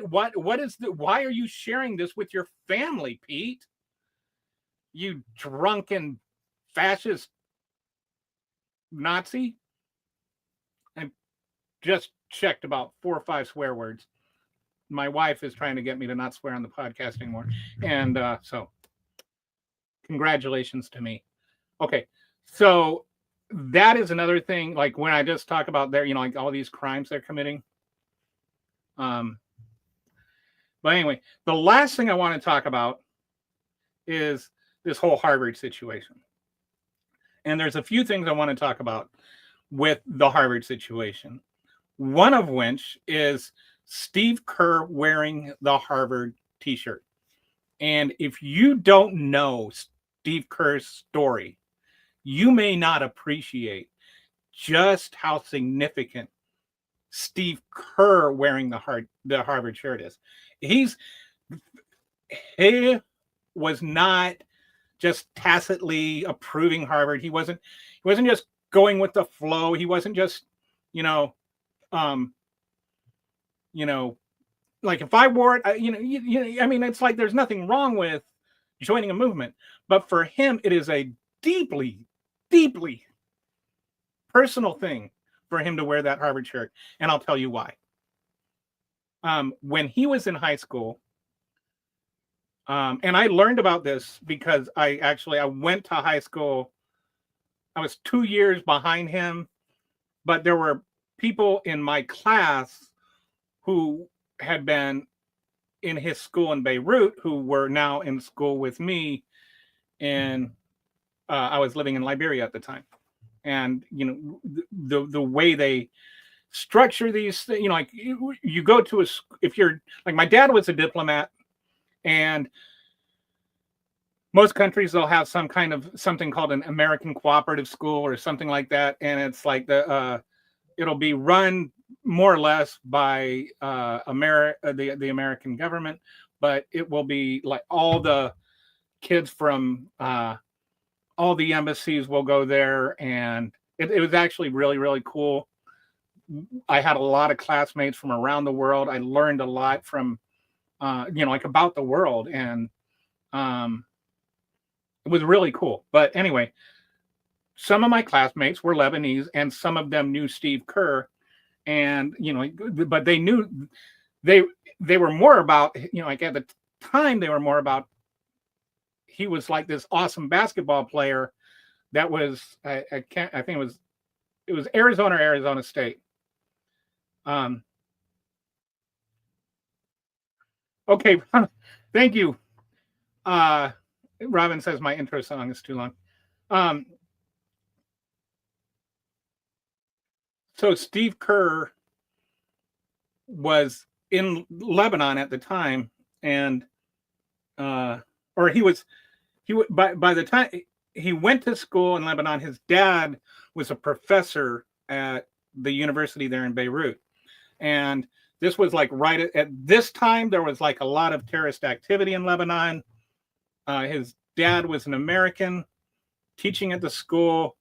are you sharing this with your family, Pete? You drunken fascist Nazi. I just checked about 4 or 5 swear words. My wife is trying to get me to not swear on the podcast anymore. And so congratulations to me. Okay. So that is another thing. Like when I just talk about their, like all these crimes they're committing. But anyway, the last thing I want to talk about is this whole Harvard situation. And there's a few things I want to talk about with the Harvard situation. One of which is Steve Kerr wearing the Harvard t-shirt. And if you don't know Steve Kerr's story, you may not appreciate just how significant Steve Kerr wearing the Harvard shirt is. He was not just tacitly approving Harvard. He wasn't just going with the flow. He wasn't just, like if I wore it, I mean, it's like there's nothing wrong with joining a movement, but for him, it is a deeply, deeply personal thing for him to wear that Harvard shirt, and I'll tell you why. When he was in high school, and I learned about this because I went to high school. I was 2 years behind him, but there were people in my class who had been in his school in Beirut who were now in school with me, and I was living in Liberia at the time. And the way they structure these things, like you go to if you're like, my dad was a diplomat, and most countries they'll have some kind of something called an American Cooperative School or something like that, and it's like it'll be run more or less by the American government, but it will be like all the kids from all the embassies will go there, and it was actually really, really cool. I had a lot of classmates from around the world. I learned a lot from like about the world, and it was really cool. But anyway, some of my classmates were Lebanese, and some of them knew Steve Kerr, and but they knew they were more about, like at the time they were more about, he was like this awesome basketball player that was I think it was Arizona or Arizona State. Okay, thank you. Robin says my intro song is too long. So Steve Kerr was in Lebanon at the time, and or he by the time he went to school in Lebanon, his dad was a professor at the university there in Beirut, and this was like right at this time there was like a lot of terrorist activity in Lebanon. His dad was an American teaching at the school,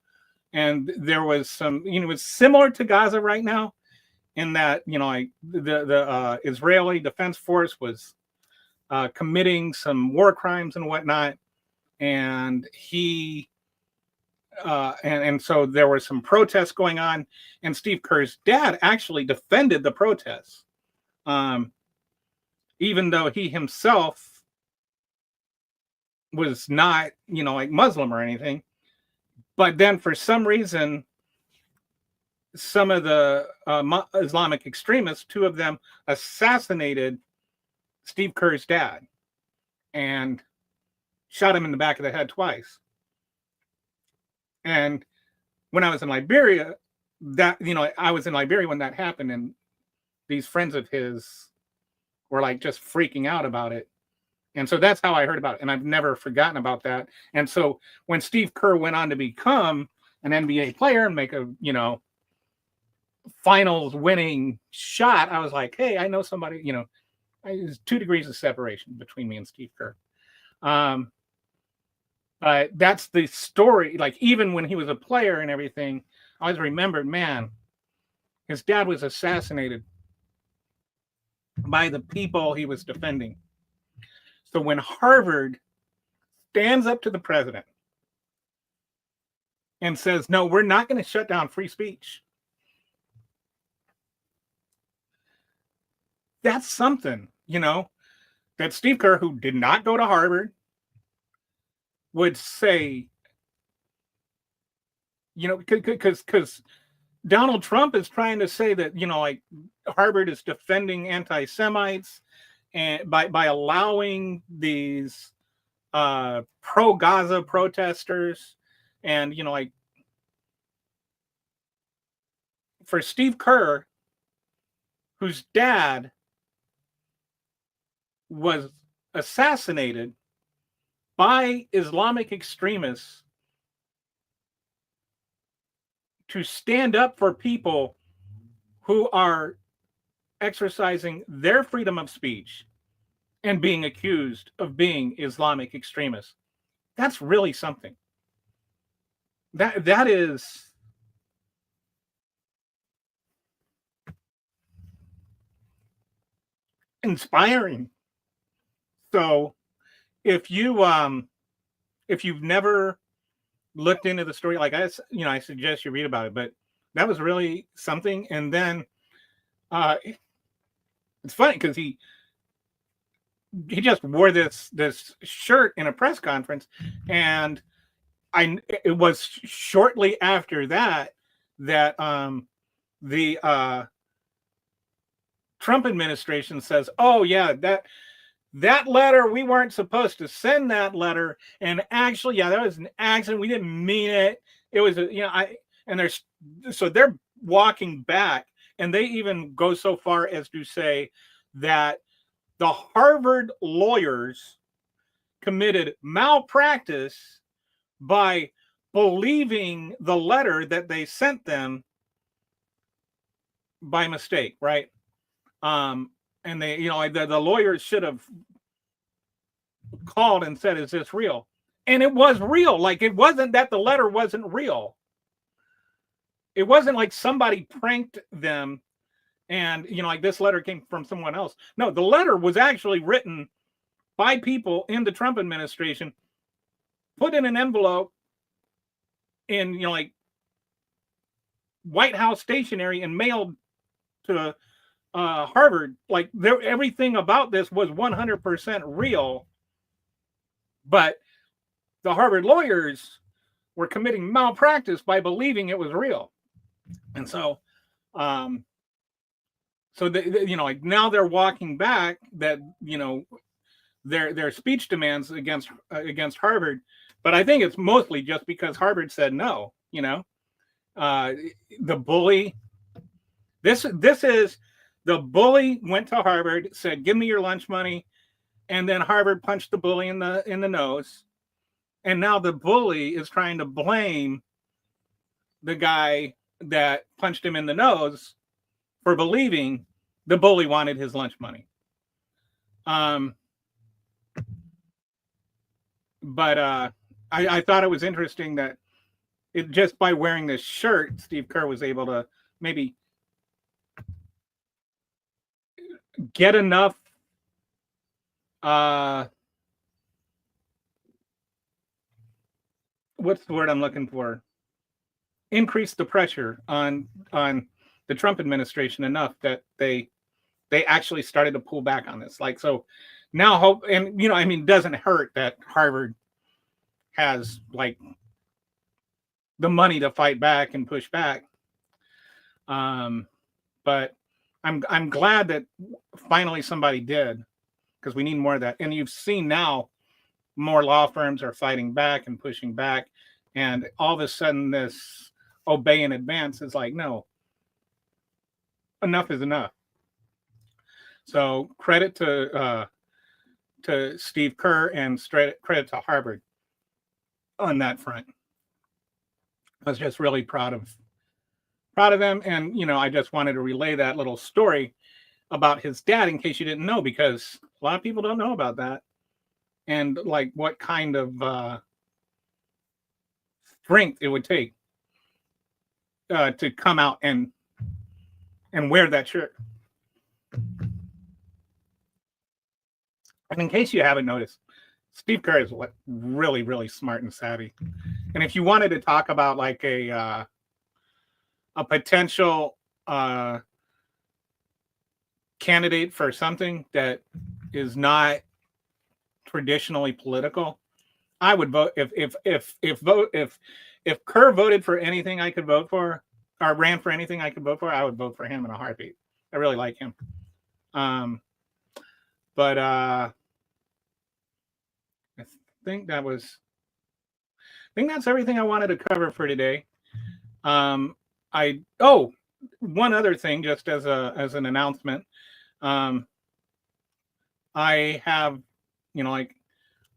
and there was some, it was similar to Gaza right now in that, like the Israeli Defense Force was committing some war crimes and whatnot, and and so there were some protests going on, and Steve Kerr's dad actually defended the protests, even though he himself was not, like Muslim or anything. But then for some reason, some of the Islamic extremists, two of them, assassinated Steve Kerr's dad and shot him in the back of the head twice. And when I was in Liberia, I was in Liberia when that happened, and these friends of his were like just freaking out about it. And so that's how I heard about it. And I've never forgotten about that. And so when Steve Kerr went on to become an NBA player and make a, finals winning shot, I was like, hey, I know somebody, there's 2 degrees of separation between me and Steve Kerr. But that's the story. Like, even when he was a player and everything, I always remembered, man, his dad was assassinated by the people he was defending. So when Harvard stands up to the president and says, no, we're not going to shut down free speech, that's something, that Steve Kerr, who did not go to Harvard, would say, You know, because Donald Trump is trying to say that, you know, like Harvard is defending anti-Semites and by allowing these pro-Gaza protesters, and, you know, like for Steve Kerr, whose dad was assassinated by Islamic extremists to stand up for people who are exercising their freedom of speech and being accused of being Islamic extremists. That's really something. That is inspiring. So if you've never looked into the story, like I suggest you read about it, but that was really something. And then it's funny because he just wore this shirt in a press conference, and it was shortly after that the Trump administration says, "Oh yeah, that letter, we weren't supposed to send that letter, and actually, yeah, that was an accident. We didn't mean it. It was so they're walking back, and they even go so far as to say that the Harvard lawyers committed malpractice by believing the letter that they sent them by mistake, right? And they, the lawyers should have called and said, "Is this real?" And it was real. Like, it wasn't that the letter wasn't real. It wasn't like somebody pranked them and, like this letter came from someone else. No, the letter was actually written by people in the Trump administration, put in an envelope in, like White House stationery and mailed to Harvard. Like, everything about this was 100% real, but the Harvard lawyers were committing malpractice by believing it was real. And so, like now they're walking back that, their speech demands against Harvard, but I think it's mostly just because Harvard said no. The bully. This is the bully went to Harvard, said, "Give me your lunch money," and then Harvard punched the bully in the nose, and now the bully is trying to blame the guy that punched him in the nose for believing the bully wanted his lunch money. But I thought it was interesting that it just by wearing this shirt, Steve Kerr was able to maybe get enough what's the word I'm looking for? Increase the pressure on the Trump administration enough that they actually started to pull back on this. Like, so now hope, and it doesn't hurt that Harvard has like the money to fight back and push back. But I'm glad that finally somebody did, because we need more of that. And you've seen now more law firms are fighting back and pushing back, and all of a sudden this obey in advance is like, no, enough is enough. So credit to Steve Kerr and credit to Harvard on that front. I was just really proud of them, and I just wanted to relay that little story about his dad in case you didn't know, because a lot of people don't know about that, and like what kind of strength it would take to come out and wear that shirt. And in case you haven't noticed, Steve Kerr is really, really smart and savvy. And if you wanted to talk about like a potential candidate for something that is not traditionally political, I would vote if if Kerr voted for anything I could vote for, or ran for anything I could vote for, I would vote for him in a heartbeat. I really like him. But I think that's everything I wanted to cover for today. One other thing, just as an announcement. I have,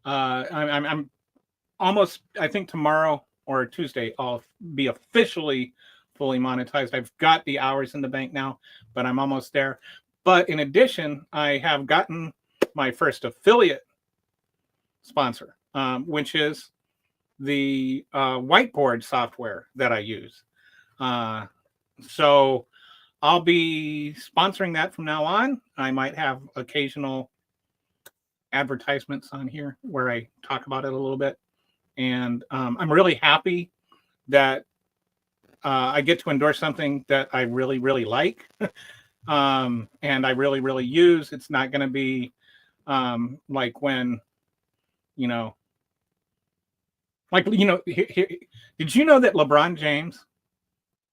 I'm almost, I think tomorrow or Tuesday, I'll be officially fully monetized. I've got the hours in the bank now, but I'm almost there. But in addition, I have gotten my first affiliate sponsor, which is the whiteboard software that I use. So I'll be sponsoring that from now on. I might have occasional advertisements on here where I talk about it a little bit. And I'm really happy that I get to endorse something that I really, really like. And I really, really use. It's not going to be like when, did you know that LeBron James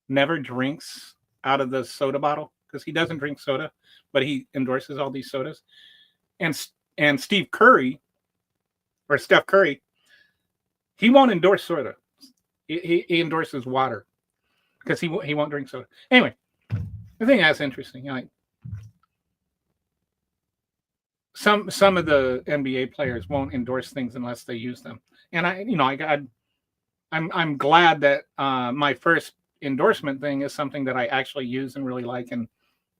never drinks out of the soda bottle? Because he doesn't drink soda, but he endorses all these sodas. And Steph Curry, he won't endorse soda. He endorses water because he won't drink soda. Anyway, I think that's interesting. Some of the NBA players won't endorse things unless they use them. And I'm glad that my first endorsement thing is something that I actually use and really like and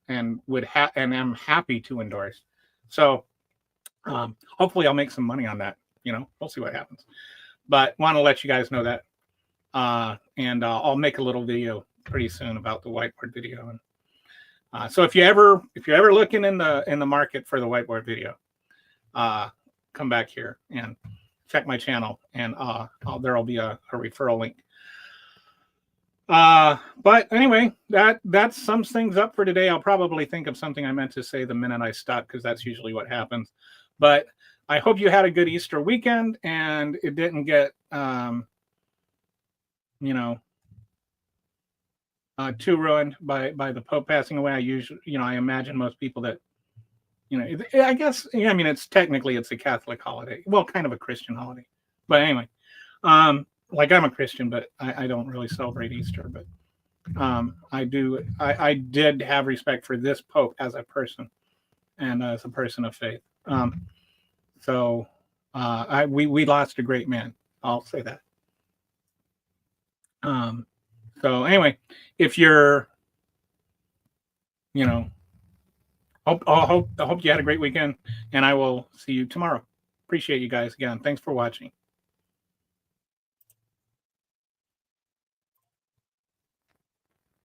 am happy to endorse. So hopefully I'll make some money on that. We'll see what happens. But want to let you guys know that. And I'll make a little video pretty soon about the whiteboard video. And so if you're ever looking in the market for the whiteboard video, come back here and check my channel, and there'll be a referral link. But anyway, that sums things up for today. I'll probably think of something I meant to say the minute I stop, because that's usually what happens. But I hope you had a good Easter weekend and it didn't get too ruined by the Pope passing away. I imagine most people that, I guess, it's technically it's a Catholic holiday. Well, kind of a Christian holiday. But anyway, I'm a Christian, but I don't really celebrate Easter. But I did have respect for this Pope as a person and as a person of faith. So we lost a great man. I'll say that. So anyway, if you're, I hope you had a great weekend, and I will see you tomorrow. Appreciate you guys again. Thanks for watching.